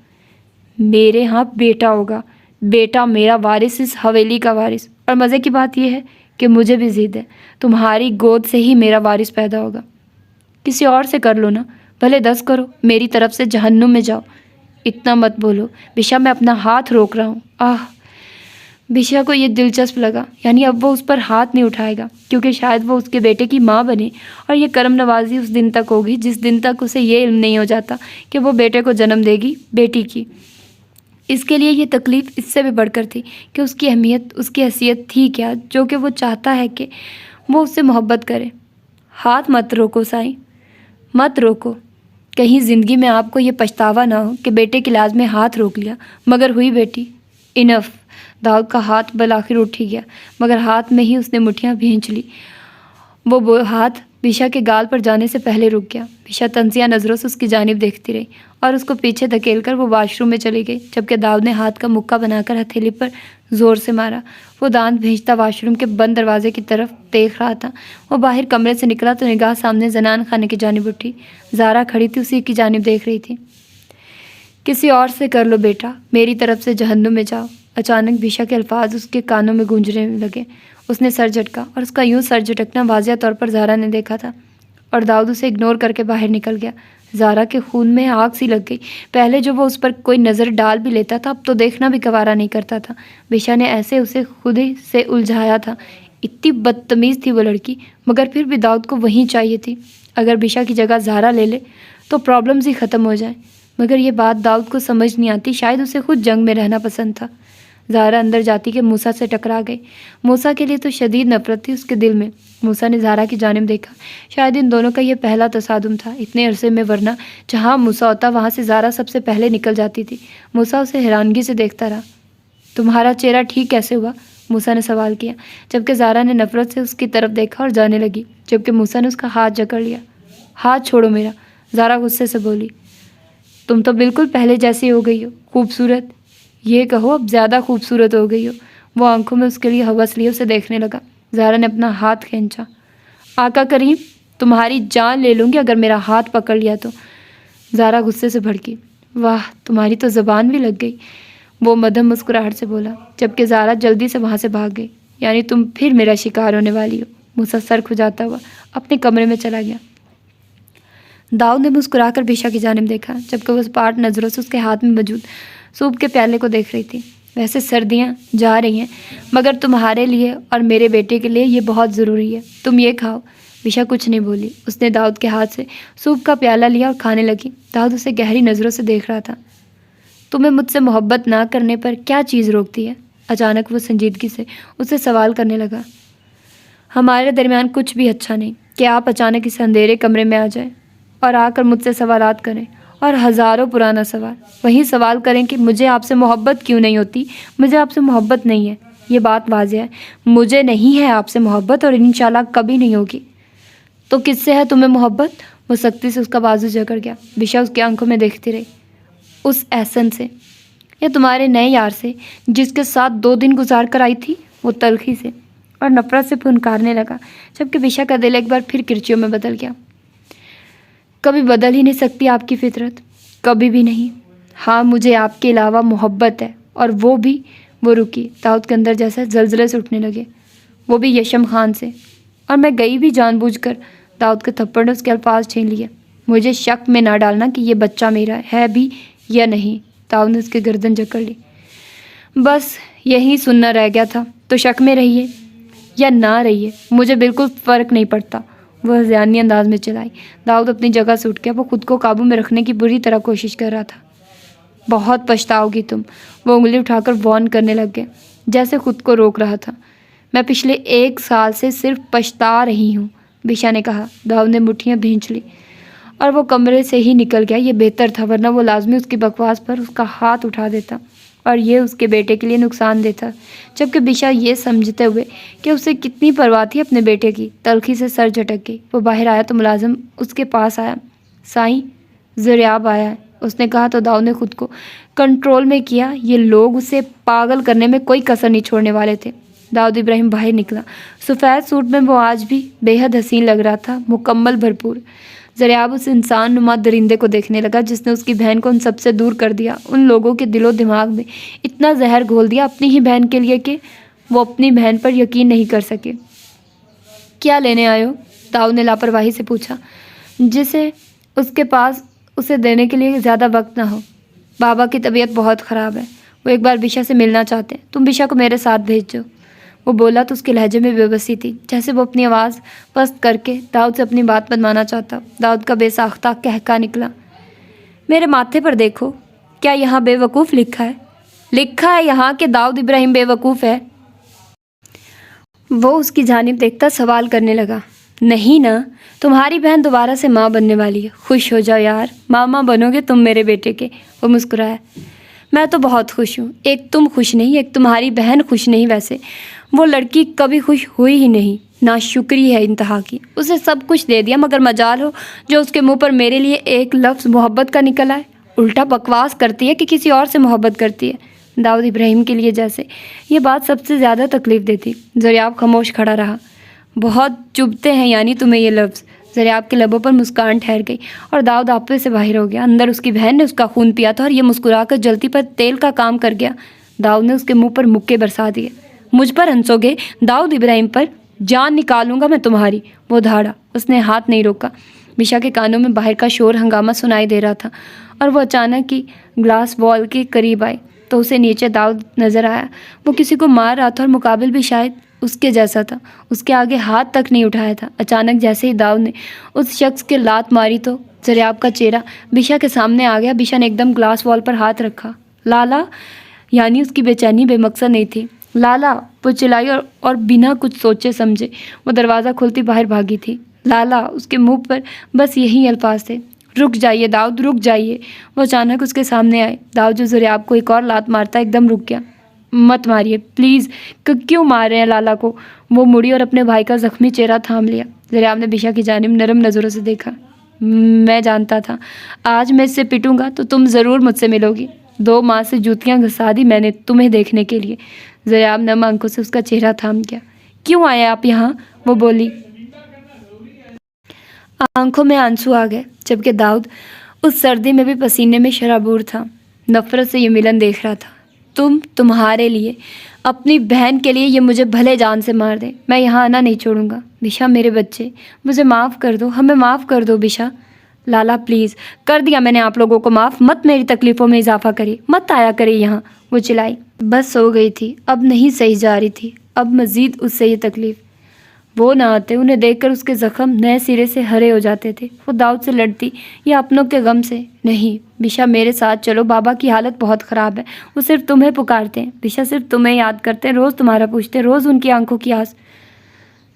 मेरे यहाँ बेटा होगा, बेटा मेरा वारिस, इस हवेली का वारिस। और मज़े की बात यह है कि मुझे भी जिद है, तुम्हारी गोद से ही मेरा वारिस पैदा होगा। किसी और से कर लो ना, भले 10 करो, मेरी तरफ से जहन्नुम में जाओ। इतना मत बोलो बिशा, मैं अपना हाथ रोक रहा हूँ। आह, बिशा को ये दिलचस्प लगा, यानी अब वो उस पर हाथ नहीं उठाएगा, क्योंकि शायद वो उसके बेटे की माँ बने। और ये करम नवाजी उस दिन तक होगी जिस दिन तक उसे ये इल्म नहीं हो जाता कि वो बेटे को जन्म देगी, बेटी की। इसके लिए ये तकलीफ़ इससे भी बढ़कर थी कि उसकी अहमियत, उसकी हैसियत थी क्या, जो कि वो चाहता है कि वो उससे मोहब्बत करे। हाथ मत रोको साईं, मत रोको, कहीं ज़िंदगी में आपको ये पछतावा ना हो कि बेटे के इलाज में हाथ रोक लिया। मगर हुई बेटी, इनफ। दाऊद का हाथ बल आखिर उठ ही गया, मगर हाथ में ही उसने मुट्ठियाँ भींच ली। वो हाथ बिशा के गाल पर जाने से पहले रुक गया। बिशा तंजिया नज़रों से उसकी जानिब देखती रही और उसको पीछे धकेलकर वो वाशरूम में चली गई, जबकि दाऊद ने हाथ का मुक्का बनाकर हथेली पर ज़ोर से मारा। वो दांत भींचता वाशरूम के बंद दरवाजे की तरफ देख रहा था। वो बाहर कमरे से निकला तो निगाह सामने जनान खाने की जानिब उठी। ज़ारा खड़ी थी, उसी की जानिब देख रही थी। किसी और से कर लो बेटा, मेरी तरफ से जहन्नुम में जाओ। अचानक बिशा के अल्फाज उसके कानों में गूंजने लगे। उसने सर झटका और उसका यूं सर झटकना वाज़िया तौर पर ज़ारा ने देखा था। और दाऊद उसे इग्नोर करके बाहर निकल गया। ज़ारा के खून में आग सी लग गई। पहले जो वो उस पर कोई नज़र डाल भी लेता था, अब तो देखना भी गवारा नहीं करता था। बिशा ने ऐसे उसे खुद ही से उलझाया था। इतनी बदतमीज़ थी वो लड़की, मगर फिर भी दाऊद को वहीं चाहिए थी। अगर बिशा की जगह ज़ारा ले ले तो प्रॉब्लम्स ही ख़त्म हो जाए। मगर ये बात दाऊद को समझ नहीं आती। शायद उसे खुद जंग में रहना पसंद था। ज़ारा अंदर जाती कि मूसा से टकरा गई। मूसा के लिए तो शदीद नफरत थी उसके दिल में। मूसा ने ज़ारा की जानिब देखा। शायद इन दोनों का यह पहला तसादुम था इतने अरसे में, वरना जहाँ मूसा होता वहाँ से ज़ारा सबसे पहले निकल जाती थी। मूसा उसे हैरानगी से देखता रहा। तुम्हारा चेहरा ठीक कैसे हुआ? मूसा ने सवाल किया, जबकि ज़ारा ने नफरत से उसकी तरफ देखा और जाने लगी, जबकि मूसा ने उसका हाथ जकड़ लिया। हाथ छोड़ो मेरा, ज़ारा गुस्से से बोली। तुम तो बिल्कुल पहले जैसी हो गई हो, खूबसूरत। ये कहो अब ज़्यादा खूबसूरत हो गई हो। वो आंखों में उसके लिए हवस लिए उसे देखने लगा। ज़ारा ने अपना हाथ खींचा। आका करीम, तुम्हारी जान ले लूँगी अगर मेरा हाथ पकड़ लिया तो। ज़ारा गुस्से से भड़की। वाह, तुम्हारी तो ज़बान भी लग गई, वो मध्यम मुस्कुराहट से बोला, जबकि ज़ारा जल्दी से वहाँ से भाग गई। यानी तुम फिर मेरा शिकार होने वाली हो। मूसा सर खुजाता हुआ अपने कमरे में चला गया। दाऊद ने मुस्कुराकर बिशा की जानिब देखा, जबकि वो सपाट नज़रों से उसके हाथ में मौजूद सूप के प्याले को देख रही थी। वैसे सर्दियाँ जा रही हैं, मगर तुम्हारे लिए और मेरे बेटे के लिए ये बहुत ज़रूरी है। तुम ये खाओ। बिशा कुछ नहीं बोली। उसने दाऊद के हाथ से सूप का प्याला लिया और खाने लगी। दाऊद उसे गहरी नज़रों से देख रहा था। तुम्हें मुझसे मोहब्बत ना करने पर क्या चीज़ रोकती है? अचानक वो संजीदगी से उससे सवाल करने लगा। हमारे दरमियान कुछ भी अच्छा नहीं कि आप अचानक इस अंधेरे कमरे में आ जाएं और आकर मुझसे सवालात करें, और हज़ारों पुराना सवाल। वही सवाल करें कि मुझे आपसे मोहब्बत क्यों नहीं होती। मुझे आपसे मोहब्बत नहीं है, ये बात वाज़ेह है। मुझे नहीं है आपसे मोहब्बत और इंशाल्लाह कभी नहीं होगी। तो किससे है तुम्हें मोहब्बत? वो सख्ती से उसका बाजू जकड़ गया। बिशा उसकी आंखों में देखती रही। उस एहसन से या तुम्हारे नए यार से जिसके साथ 2 दिन गुजार कर आई थी? वो तलखी से और नफरत से फुनकारने लगा, जबकि बिशा का दिल एक बार फिर किरचियों में बदल गया। कभी बदल ही नहीं सकती आपकी फितरत, कभी भी नहीं। हाँ, मुझे आपके अलावा मोहब्बत है, और वो भी। वो रुकी। दाऊद के अंदर जैसा जलजले से उठने लगे, वो भी यशम खान से। और मैं गई भी जानबूझकर। दाऊद के थप्पड़ ने उसके अल्फाज छीन लिए। मुझे शक में ना डालना कि ये बच्चा मेरा है भी या नहीं। दाऊद ने उसकी गर्दन जकड़ ली। बस यही सुनना रह गया था। तो शक में रहिए या ना रहिए, मुझे बिल्कुल फ़र्क नहीं पड़ता। वह ज़ियानी अंदाज में चलाई। दाऊद अपनी जगह से उठ गया। वो खुद को काबू में रखने की बुरी तरह कोशिश कर रहा था। बहुत पछताओगी तुम। वो उंगली उठाकर वॉर्न करने लग गए, जैसे खुद को रोक रहा था। मैं पिछले 1 साल से सिर्फ पछता रही हूँ, बिशा ने कहा। दाऊद ने मुट्ठियाँ भींच ली और वो कमरे से ही निकल गया। ये बेहतर था, वरना वो लाजमी उसकी बकवास पर उसका हाथ उठा देता और ये उसके बेटे के लिए नुकसानदेह था। जबकि बिशा ये समझते हुए कि उसे कितनी परवाह थी अपने बेटे की, तलखी से सर झटक गई। वो बाहर आया तो मुलाजिम उसके पास आया। साईं, ज़रियाब आया है, उसने कहा तो दाऊद ने खुद को कंट्रोल में किया। ये लोग उसे पागल करने में कोई कसर नहीं छोड़ने वाले थे। दाऊद इब्राहिम बाहर निकला। सफ़ेद सूट में वो आज भी बेहद हसीन लग रहा था, मुकम्मल भरपूर। ज़रियाब उस इंसान नुमा दरिंदे को देखने लगा जिसने उसकी बहन को उन सबसे दूर कर दिया, उन लोगों के दिलो दिमाग में इतना जहर घोल दिया अपनी ही बहन के लिए कि वो अपनी बहन पर यकीन नहीं कर सके। क्या लेने आए हो? दाऊद ने लापरवाही से पूछा, जिसे उसके पास उसे देने के लिए ज़्यादा वक्त ना हो। बाबा की तबीयत बहुत ख़राब है, वो एक बार बिशा से मिलना चाहते हैं, तुम बिशा को मेरे साथ भेजो। वो बोला तो उसके लहजे में बेबसी थी, जैसे वो अपनी आवाज़ पस्त करके दाऊद से अपनी बात मनवाना चाहता। दाऊद का बेसाख्ता कहका निकला, मेरे माथे पर देखो, क्या यहाँ बेवकूफ़ लिखा है? लिखा है यहाँ कि दाऊद इब्राहिम बेवकूफ़ है। वो उसकी जानिब देखता सवाल करने लगा, नहीं ना, तुम्हारी बहन दोबारा से माँ बनने वाली है, खुश हो जाओ यार, मामा बनोगे तुम मेरे बेटे के। वो मुस्कुराया, मैं तो बहुत खुश हूँ। एक तुम खुश नहीं, एक तुम्हारी बहन खुश नहीं। वैसे वो लड़की कभी खुश हुई ही नहीं, नाशुक्री है इंतहा की। उसे सब कुछ दे दिया मगर मजाल हो जो उसके मुंह पर मेरे लिए एक लफ्ज़ मोहब्बत का निकल आए। उल्टा बकवास करती है कि किसी और से मोहब्बत करती है। दाऊद इब्राहिम के लिए जैसे ये बात सबसे ज़्यादा तकलीफ़ देती। ज़रियाब खामोश खड़ा रहा। बहुत चुभते हैं यानी तुम्हें ये लफ्ज़। ज़रियाब के लबों पर मुस्कान ठहर गई और दाऊद आपे से बाहर हो गया। अंदर उसकी बहन ने उसका खून पिया था और ये मुस्कुराकर जलती पर तेल का काम कर गया। दाऊद ने उसके मुंह पर मुक्के बरसा दिए। मुझ पर हंसोगे दाऊद इब्राहिम पर? जान निकालूंगा मैं तुम्हारी। वो धाड़ा, उसने हाथ नहीं रोका। बिशा के कानों में बाहर का शोर हंगामा सुनाई दे रहा था और वो अचानक ही ग्लास वॉल के करीब आई तो उसे नीचे दाऊद नज़र आया। वो किसी को मार रहा था और मुकाबिल भी शायद उसके जैसा था। उसके आगे हाथ तक नहीं उठाया था। अचानक जैसे ही दाऊद ने उस शख्स के लात मारी तो ज़रियाब का चेहरा बिशा के सामने आ गया। बिशा ने एकदम ग्लास वॉल पर हाथ रखा। लाला, यानी उसकी बेचैनी बेमकसद नहीं थी। लाला, वो चिल्लाई और बिना कुछ सोचे समझे वो दरवाज़ा खोलती बाहर भागी थी। लाला, उसके मुंह पर बस यही अल्फाज थे। रुक जाइए दाऊद, रुक जाइए। वो अचानक उसके सामने आए। दाऊद जो ज़रियाब को एक और लात मारता एकदम रुक गया। मत मारिए प्लीज़, क्यों मार रहे हैं लाला को? वो मुड़ी और अपने भाई का ज़ख्मी चेहरा थाम लिया। ज़रियाब ने बिशा की जानिब नरम नज़रों से देखा। मैं जानता था आज मैं इससे पिटूंगा तो तुम ज़रूर मुझसे मिलोगी। 2 माह से जूतियाँ घसा दी मैंने तुम्हें देखने के लिए। ज़रियाब नम आंखों से उसका चेहरा थाम गया। क्यों आए आप यहाँ? वो बोली। आंखों में आंसू आ गए, जबकि दाऊद उस सर्दी में भी पसीने में शराबूर था। नफ़रत से ये मिलन देख रहा था। तुम्हारे लिए, अपनी बहन के लिए ये मुझे भले जान से मार दे, मैं यहाँ आना नहीं छोड़ूंगा। बिशा, मेरे बच्चे, मुझे माफ़ कर दो, हमें माफ़ कर दो बिशा। लाला प्लीज़, कर दिया मैंने आप लोगों को माफ़, मत मेरी तकलीफ़ों में इजाफा करिए, मत आया करिए यहाँ। वो चिल्लाई। बस हो गई थी, अब नहीं सही जा रही थी, अब मज़ीद उससे ये तकलीफ़। वो ना आते, उन्हें देखकर उसके ज़ख्म नए सिरे से हरे हो जाते थे। वो दाऊद से लड़ती या अपनों के गम से। नहीं बिशा, मेरे साथ चलो, बाबा की हालत बहुत ख़राब है, वो सिर्फ तुम्हें पुकारते हैं बिशा, सिर्फ तुम्हें याद करते हैं, रोज़ तुम्हारा पूछते, रोज़ उनकी आंखों की आस।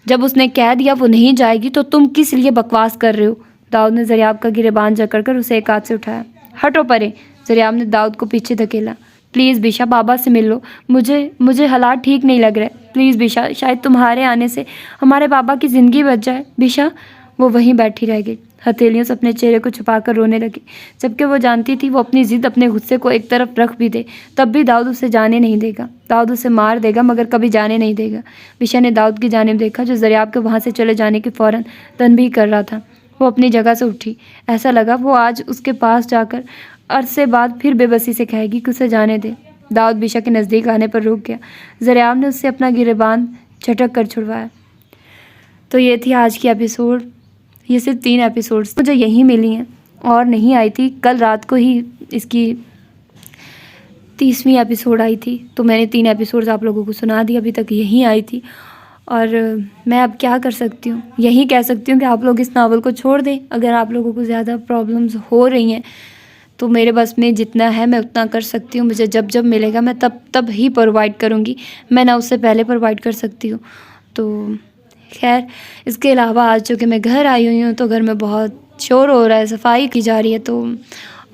जब उसने कह दिया वो नहीं जाएगी तो तुम किस लिए बकवास कर रहे हो? दाऊद ने ज़रियाब का गिरेबान जकड़ कर उसे एक हाथ से उठाया। हटो परे। ज़रियाब ने दाऊद को पीछे धकेला। प्लीज़ बिशा, बाबा से मिल लो, मुझे हालात ठीक नहीं लग रहे। प्लीज़ बिशा, शायद तुम्हारे आने से हमारे बाबा की ज़िंदगी बच जाए। बिशा, वो वहीं बैठी रह गई, हथेलियों से अपने चेहरे को छुपाकर रोने लगी, जबकि वो जानती थी वो अपनी ज़िद, अपने गुस्से को एक तरफ रख भी दे तब भी दाऊद उसे जाने नहीं देगा। दाऊद उसे मार देगा मगर कभी जाने नहीं देगा। बिशा ने दाऊद की जानिब देखा जो ज़रियाब के वहाँ से चले जाने की फ़ौरन तनबीह कर रहा था। वो अपनी जगह से उठी। ऐसा लगा वो आज उसके पास जाकर अरसे बाद फिर बेबसी से कहेगी कि उसे जाने दे। दाऊद बिशा के नज़दीक आने पर रुक गया। ज़रियाब ने उससे अपना गिरेबान झटक कर छुड़वाया। तो ये थी आज की एपिसोड। ये सिर्फ 3 एपिसोड्स मुझे यहीं मिली हैं और नहीं आई थी। कल रात को ही इसकी 30वीं एपिसोड आई थी, तो मैंने 3 एपिसोड्स आप लोगों को सुना दी। अभी तक यहीं आई थी और मैं अब क्या कर सकती हूँ, यही कह सकती हूँ कि आप लोग इस नावल को छोड़ दें। अगर आप लोगों को ज़्यादा प्रॉब्लम्स हो रही हैं तो मेरे बस में जितना है मैं उतना कर सकती हूँ। मुझे जब जब मिलेगा मैं तब ही प्रोवाइड करूँगी, मैं ना उससे पहले प्रोवाइड कर सकती हूँ। तो खैर, इसके अलावा आज जो कि मैं घर आई हुई हूँ तो घर में बहुत शोर हो रहा है, सफाई की जा रही है। तो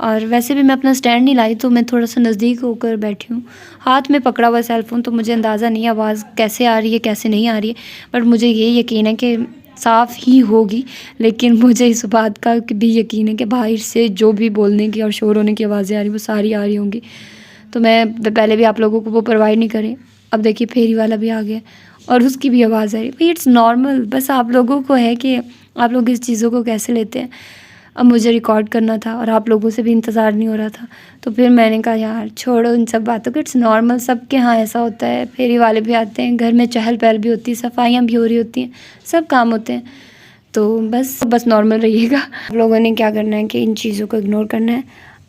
और वैसे भी मैं अपना स्टैंड नहीं लाई, तो मैं थोड़ा सा नज़दीक होकर बैठी हूँ, हाथ में पकड़ा हुआ सेलफ़ोन, तो मुझे अंदाज़ा नहीं आवाज़ कैसे आ रही है कैसे नहीं आ रही है, बट मुझे ये यकीन है कि साफ़ ही होगी। लेकिन मुझे इस बात का भी यकीन है कि बाहर से जो भी बोलने की और शोर होने की आवाज़ें आ रही वो सारी आ रही होंगी, तो मैं पहले भी आप लोगों को वो प्रोवाइड नहीं करें। अब देखिए फेरी वाला भी आ गया और उसकी भी आवाज़ आ रही है। भाई इट्स नॉर्मल, बस आप लोगों को है कि आप लोग इस चीज़ों को कैसे लेते हैं। अब मुझे रिकॉर्ड करना था और आप लोगों से भी इंतज़ार नहीं हो रहा था, तो फिर मैंने कहा यार छोड़ो इन सब बातों को, इट्स नॉर्मल, सबके यहाँ ऐसा होता है। फेरी वाले भी आते हैं, घर में चहल पहल भी होती है, सफाइयाँ भी हो रही होती हैं, सब काम होते हैं। तो बस नॉर्मल रहिएगा। आप लोगों ने क्या करना है कि इन चीज़ों को इग्नोर करना है।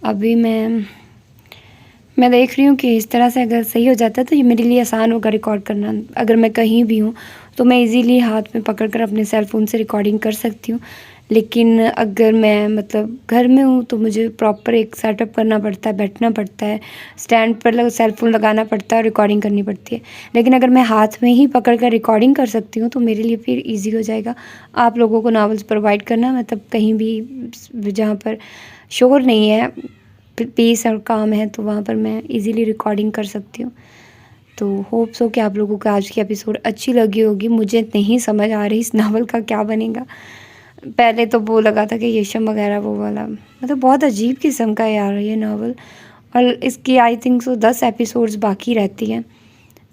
अभी मैं देख रही हूँ कि इस तरह से अगर सही हो जाता है तो ये मेरे लिए आसान होगा रिकॉर्ड करना। अगर मैं कहीं भी हूँ तो मैं इजीली हाथ में पकड़कर अपने सेल फ़ोन से रिकॉर्डिंग कर सकती हूँ। लेकिन अगर मैं मतलब घर में हूँ तो मुझे प्रॉपर एक सेटअप करना पड़ता है, बैठना पड़ता है, स्टैंड पर सेल फ़ोन लगाना पड़ता है और रिकॉर्डिंग करनी पड़ती है। लेकिन अगर मैं हाथ में ही पकड़ कर रिकॉर्डिंग कर सकती हूँ तो मेरे लिए फिर ईज़ी हो जाएगा आप लोगों को नॉवेल्स प्रोवाइड करना। मतलब कहीं भी जहाँ पर शोर नहीं है, पीस और काम है, तो वहाँ पर मैं इजीली रिकॉर्डिंग कर सकती हूँ। तो होप सो कि आप लोगों को आज की एपिसोड अच्छी लगी होगी। मुझे नहीं समझ आ रही इस नावल का क्या बनेगा। पहले तो वो लगा था कि येशम वगैरह वो वाला, मतलब बहुत अजीब किस्म का यार ये नावल। और इसकी आई थिंक सो 10 एपिसोड्स बाकी रहती हैं।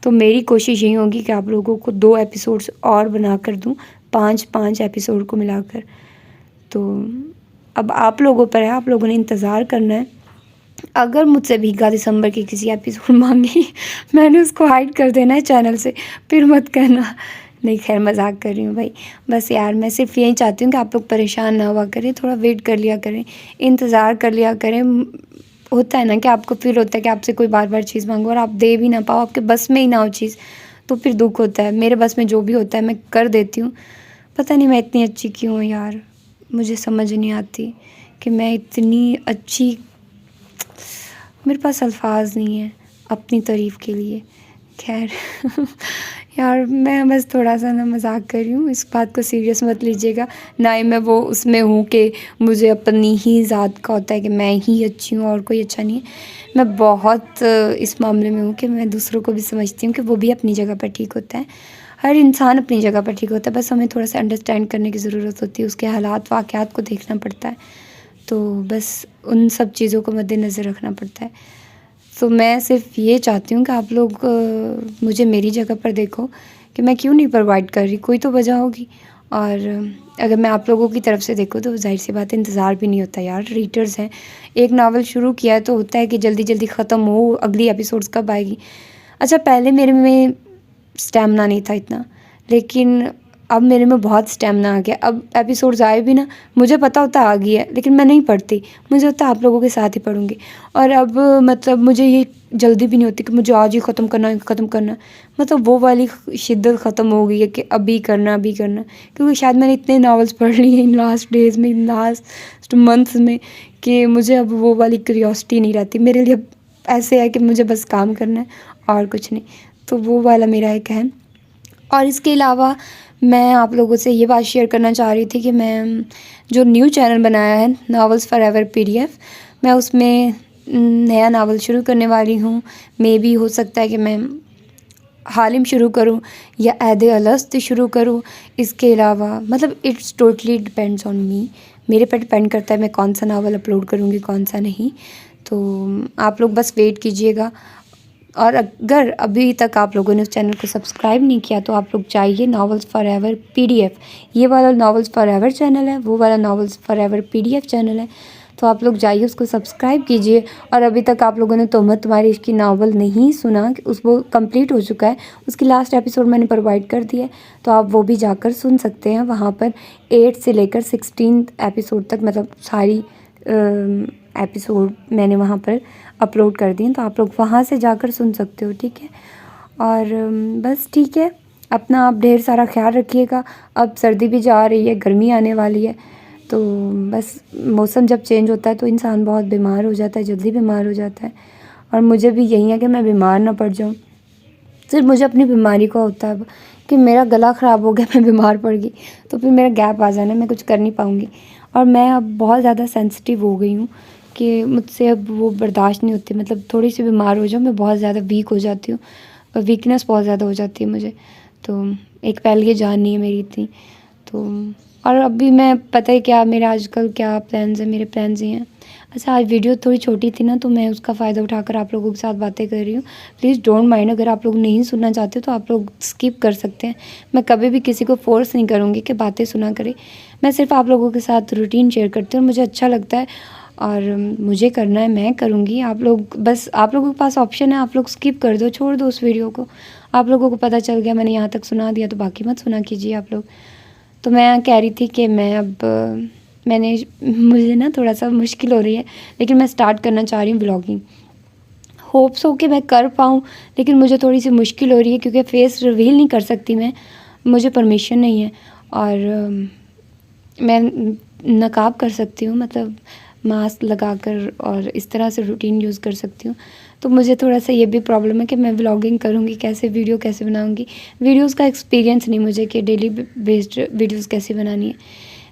तो मेरी कोशिश यही होगी कि आप लोगों को 2 एपिसोड्स और बना कर दूँ, 5 एपिसोड को मिलाकर। तो अब आप लोगों पर है, आप लोगों ने इंतज़ार करना है। अगर मुझसे भीगा दिसंबर की किसी एपिसोड मांगी मैंने उसको हाइड कर देना है चैनल से, फिर मत कहना। नहीं खैर मजाक कर रही हूँ भाई। बस यार मैं सिर्फ यही चाहती हूँ कि आप लोग परेशान ना हुआ करें, थोड़ा वेट कर लिया करें, इंतज़ार कर लिया करें। होता है ना कि आपको फील होता है कि आपसे कोई बार बार चीज़ मांगो और आप दे भी ना पाओ, आपके बस में ही ना हो चीज़, तो फिर दुख होता है। मेरे बस में जो भी होता है मैं कर देती हूँ। पता नहीं मैं इतनी अच्छी क्यों हूँ यार, मुझे समझ नहीं आती कि मैं इतनी अच्छी, मेरे पास अल्फाज नहीं है अपनी तारीफ़ के लिए। खैर यार मैं बस थोड़ा सा ना मजाक कर रही हूँ, इस बात को सीरियस मत लीजिएगा। ना ही मैं वो उसमें हूँ कि मुझे अपनी ही ज़ात का होता है कि मैं ही अच्छी हूँ और कोई अच्छा नहीं है। मैं बहुत इस मामले में हूँ कि मैं दूसरों को भी समझती हूँ कि वो भी अपनी जगह पर ठीक होता है। हर इंसान अपनी जगह पर ठीक होता है, बस हमें थोड़ा सा अंडरस्टैंड करने की ज़रूरत होती है, उसके हालात वाक़यात को देखना पड़ता है। तो बस उन सब चीज़ों को मद्देनज़र रखना पड़ता है। तो मैं सिर्फ ये चाहती हूँ कि आप लोग मुझे मेरी जगह पर देखो कि मैं क्यों नहीं प्रोवाइड कर रही, कोई तो वजह होगी। और अगर मैं आप लोगों की तरफ से देखूँ तो ज़ाहिर सी बात है इंतज़ार भी नहीं होता यार, रीडर्स हैं। एक नावल शुरू किया है तो होता है कि जल्दी जल्दी ख़त्म हो, अगली एपिसोड्स कब आएगी। अच्छा पहले मेरे में स्टैमिना नहीं था इतना, लेकिन अब मेरे में बहुत स्टैमिना आ गया। अब एपिसोड्स आए भी ना, मुझे पता होता आ गई है, लेकिन मैं नहीं पढ़ती, मुझे होता आप लोगों के साथ ही पढ़ूँगी। और अब मतलब मुझे ये जल्दी भी नहीं होती कि मुझे आज ही ख़त्म करना है, ख़त्म करना है। मतलब वो वाली शिद्दत ख़त्म हो गई है कि अभी करना अभी करना, क्योंकि शायद मैंने इतने नावल्स पढ़ लिए इन लास्ट डेज़ में, इन लास्ट मंथ्स में, कि मुझे अब वो वाली क्यूरियोसिटी नहीं रहती। मेरे लिए ऐसे है कि मुझे बस काम करना है और कुछ नहीं। तो वो वाला मेरा एक है। और इसके अलावा मैं आप लोगों से ये बात शेयर करना चाह रही थी कि मैं जो न्यू चैनल बनाया है नॉवेल्स फॉरएवर PDF, मैं उसमें नया नावल शुरू करने वाली हूँ। मे बी हो सकता है कि मैं हालिम शुरू करूँ या ऐद अलस्त शुरू करूँ। इसके अलावा मतलब it's totally depends on me, मेरे पर डिपेंड करता है मैं कौन सा नावल अपलोड करूँगी कौन सा नहीं। तो आप लोग बस वेट कीजिएगा। और अगर अभी तक आप लोगों ने उस चैनल को सब्सक्राइब नहीं किया तो आप लोग जाइए नॉवेल्स फॉरएवर PDF, ये वाला नॉवेल्स फॉरएवर चैनल है, वो वाला नॉवेल्स फॉरएवर PDF चैनल है। तो आप लोग जाइए उसको सब्सक्राइब कीजिए। और अभी तक आप लोगों ने तोहमत तुम्हारी इश्क की नावल नहीं सुना, उस वो कंप्लीट हो चुका है, उसकी लास्ट एपिसोड मैंने प्रोवाइड कर दिया है, तो आप वो भी जाकर सुन सकते हैं। वहाँ पर 8 से लेकर 16 एपिसोड तक मतलब सारी एपिसोड मैंने वहाँ पर अपलोड कर दिए, तो आप लोग वहाँ से जाकर सुन सकते हो, ठीक है। और बस ठीक है, अपना आप ढेर सारा ख्याल रखिएगा। अब सर्दी भी जा रही है, गर्मी आने वाली है, तो बस मौसम जब चेंज होता है तो इंसान बहुत बीमार हो जाता है, जल्दी बीमार हो जाता है। और मुझे भी यही है कि मैं बीमार ना पड़ जाऊँ। सिर्फ मुझे अपनी बीमारी का होता है कि मेरा गला ख़राब हो गया, मैं बीमार पड़ गई तो फिर मेरा गैप आ जाना, मैं कुछ कर नहीं पाऊँगी। और मैं अब बहुत ज़्यादा सेंसिटिव हो गई हूँ कि मुझसे अब वो बर्दाश्त नहीं होती। मतलब थोड़ी सी बीमार हो जाऊँ मैं बहुत ज़्यादा वीक हो जाती हूँ, वीकनेस बहुत ज़्यादा हो जाती है मुझे। तो एक पहले ये जान नहीं है मेरी इतनी। तो और अभी मैं पता है क्या मेरे आजकल क्या प्लान्स हैं, मेरे प्लान्स ये हैं। अच्छा, आज वीडियो थोड़ी छोटी थी ना, तो मैं उसका फ़ायदा उठाकर आप लोगों के साथ बातें कर रही हूँ। प्लीज़ डोंट माइंड, अगर आप लोग नहीं सुनना चाहते हो तो आप लोग स्किप कर सकते हैं। मैं कभी भी किसी को फ़ोर्स नहीं करूँगी कि बातें सुना करें। मैं सिर्फ आप लोगों के साथ रूटीन शेयर करती हूँ और मुझे अच्छा लगता है और मुझे करना है, मैं करूँगी। आप लोग बस, आप लोगों के पास ऑप्शन है, आप लोग स्किप कर दो, छोड़ दो उस वीडियो को। आप लोगों को पता चल गया मैंने यहाँ तक सुना दिया तो बाकी मत सुना कीजिए आप लोग। तो मैं कह रही थी कि मैं अब मुझे ना थोड़ा सा मुश्किल हो रही है, लेकिन मैं स्टार्ट करना चाह रही हूँ व्लॉगिंग। होप्स हो कि मैं कर पाऊँ, लेकिन मुझे थोड़ी सी मुश्किल हो रही है क्योंकि फेस रिवील नहीं कर सकती मैं, मुझे परमिशन नहीं है। और मैं नकाब कर सकती हूँ, मतलब मास्क लगाकर, और इस तरह से रूटीन यूज़ कर सकती हूँ। तो मुझे थोड़ा सा ये भी प्रॉब्लम है कि मैं व्लॉगिंग करूँगी कैसे, वीडियो कैसे बनाऊँगी। वीडियोज़ का एक्सपीरियंस नहीं मुझे कि डेली बेस्ड वीडियोज़ कैसे बनानी है,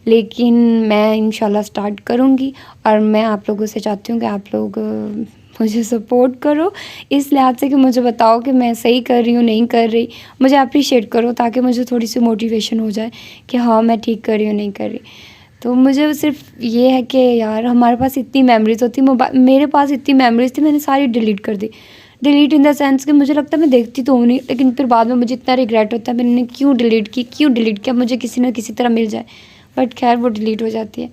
लेकिन मैं इंशाल्लाह स्टार्ट करूँगी। और मैं आप लोगों से चाहती हूँ कि आप लोग मुझे सपोर्ट करो, इस लिहाज से कि मुझे बताओ कि मैं सही कर रही हूँ नहीं कर रही। मुझे अप्रिशिएट करो ताकि मुझे थोड़ी सी मोटिवेशन हो जाए कि हाँ मैं ठीक कर रही हूँ नहीं कर रही। तो मुझे सिर्फ ये है कि यार हमारे पास इतनी मेमोरीज़ होती, मेरे पास इतनी मेमोरीज़ थी, मैंने सारी डिलीट कर दी। डिलीट इन द सेंस कि मुझे लगता है मैं देखती तो हूँ नहीं, लेकिन फिर बाद में मुझे इतना रिग्रेट होता है मैंने क्यों डिलीट किया, मुझे किसी न किसी तरह मिल जाए, बट खैर वो डिलीट हो जाती है।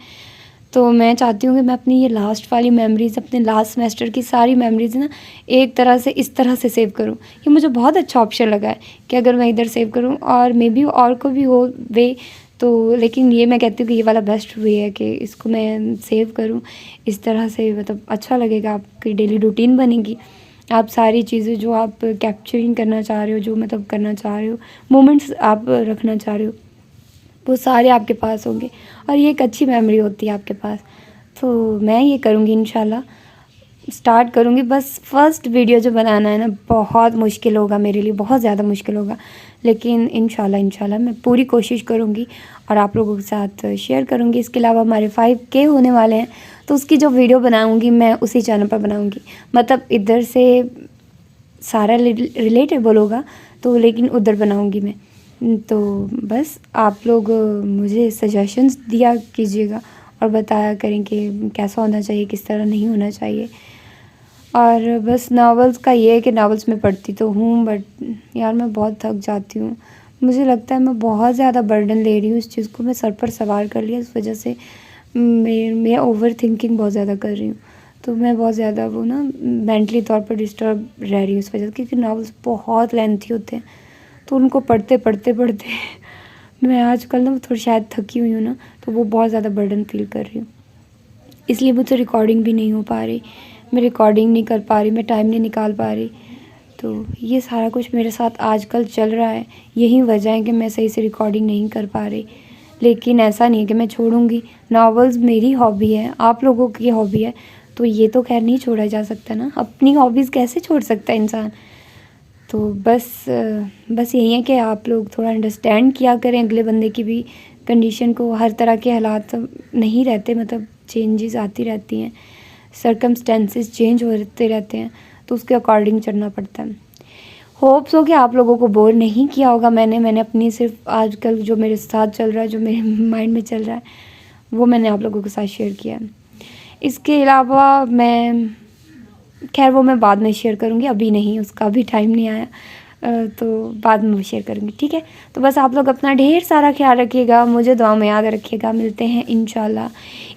तो मैं चाहती हूँ कि मैं अपनी ये लास्ट वाली मेमोरीज़, अपने लास्ट सेमेस्टर की सारी मेमोरीज़ ना एक तरह से इस तरह से सेव करूँ। ये मुझे बहुत अच्छा ऑप्शन लगा है कि अगर मैं इधर सेव करूँ, और मे बी और को भी हो वे तो, लेकिन ये मैं कहती हूँ कि ये वाला बेस्ट वे है कि इसको मैं सेव करूँ इस तरह से, मतलब अच्छा लगेगा, आपकी डेली रूटीन बनेगी। आप सारी चीज़ें जो आप कैप्चरिंग करना चाह रहे हो, जो मतलब करना चाह रहे हो, मोमेंट्स आप रखना चाह रहे हो, वो सारे आपके पास होंगे और ये एक अच्छी मेमोरी होती है आपके पास। तो मैं ये करूँगी इंशाल्लाह, स्टार्ट करूँगी। बस फर्स्ट वीडियो जो बनाना है ना बहुत मुश्किल होगा मेरे लिए, बहुत ज़्यादा मुश्किल होगा, लेकिन इंशाल्लाह मैं पूरी कोशिश करूँगी और आप लोगों के साथ शेयर करूँगी। इसके अलावा हमारे 5K होने वाले हैं, तो उसकी जो वीडियो बनाऊँगी मैं उसी चैनल पर बनाऊँगी। मतलब इधर से सारा रिलेटेबल होगा तो, लेकिन उधर बनाऊँगी मैं। तो बस आप लोग मुझे सजेशंस दिया कीजिएगा और बताया करें कि कैसा होना चाहिए, किस तरह नहीं होना चाहिए। और बस नावल्स का ये है कि नावल्स मैं पढ़ती तो हूँ, बट यार मैं बहुत थक जाती हूँ। मुझे लगता है मैं बहुत ज़्यादा बर्डन ले रही हूँ, इस चीज़ को मैं सर पर सवार कर लिया, इस वजह से मैं ओवर थिंकिंग बहुत ज़्यादा कर रही हूँ। तो मैं बहुत ज़्यादा वो ना मेंटली तौर पर डिस्टर्ब रह रही हूँ इस वजह से, क्योंकि नावल्स बहुत लेंथी होते हैं, तो उनको पढ़ते मैं आजकल ना थोड़ी शायद थकी हुई हूँ ना, तो वो बहुत ज़्यादा बर्डन फील कर रही हूँ, इसलिए मुझसे रिकॉर्डिंग भी नहीं हो पा रही, मैं रिकॉर्डिंग नहीं कर पा रही, मैं टाइम नहीं निकाल पा रही। तो ये सारा कुछ मेरे साथ आजकल चल रहा है, यही वजह है कि मैं सही से रिकॉर्डिंग नहीं कर पा रही। लेकिन ऐसा नहीं है कि मैं छोड़ूंगी, नावल्स मेरी हॉबी है, आप लोगों की हॉबी है, तो ये तो खैर नहीं छोड़ा जा सकता ना, अपनी हॉबीज़ कैसे छोड़ सकता है इंसान। तो बस यही है कि आप लोग थोड़ा अंडरस्टैंड किया करें अगले बंदे की भी कंडीशन को। हर तरह के हालात नहीं रहते, मतलब चेंजेस आती रहती हैं, सर्कमस्टेंसेस चेंज होते रहते हैं, तो उसके अकॉर्डिंग चलना पड़ता है। होप्स हो कि आप लोगों को बोर नहीं किया होगा मैंने अपनी सिर्फ आजकल जो मेरे साथ चल रहा है, जो मेरे माइंड में चल रहा है, वो मैंने आप लोगों के साथ शेयर किया है। इसके अलावा मैं खैर वो मैं बाद में शेयर करूँगी, अभी नहीं, उसका भी टाइम नहीं आया, तो बाद में शेयर करूँगी, ठीक है। तो बस आप लोग अपना ढेर सारा ख्याल रखिएगा, मुझे दुआ में याद रखिएगा। मिलते हैं इंशाल्लाह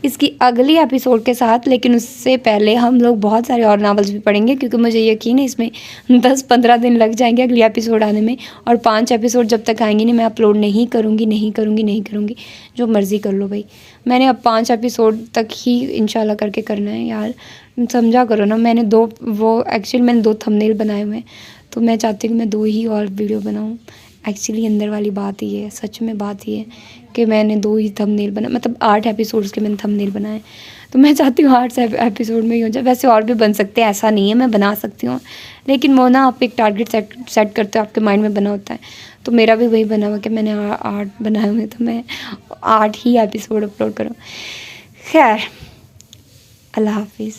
इसकी अगली एपिसोड के साथ, लेकिन उससे पहले हम लोग बहुत सारे और नावल्स भी पढ़ेंगे, क्योंकि मुझे यकीन है इसमें 10-15 दिन लग जाएंगे अगली एपिसोड आने में, और 5 एपिसोड जब तक आएंगे नहीं मैं अपलोड नहीं करूँगी। जो मर्ज़ी कर लो भाई, मैंने अब 5 एपिसोड तक ही इंशाल्लाह करके करना है यार, समझा करो ना। मैंने 2 थंबनेल बनाए हुए हैं, तो मैं चाहती हूँ कि मैं 2 ही और वीडियो बनाऊँ। एक्चुअली अंदर वाली बात ये है, सच में बात ये है कि मैंने 2 ही थंबनेल बनाए, मतलब 8 एपिसोड्स के मैंने थंबनेल बनाए, तो मैं चाहती हूँ 8 एपिसोड में ही हो जाए। वैसे और भी बन सकते हैं, ऐसा नहीं है, मैं बना सकती हूँ, लेकिन वो ना आप एक टारगेट सेट करते हो, आपके माइंड में बना होता है, तो मेरा भी वही बना हुआ कि मैंने 8 बनाए हुए, तो मैं 8 ही एपिसोड अपलोड करूँ। खैर, अल्लाह हाफिज़।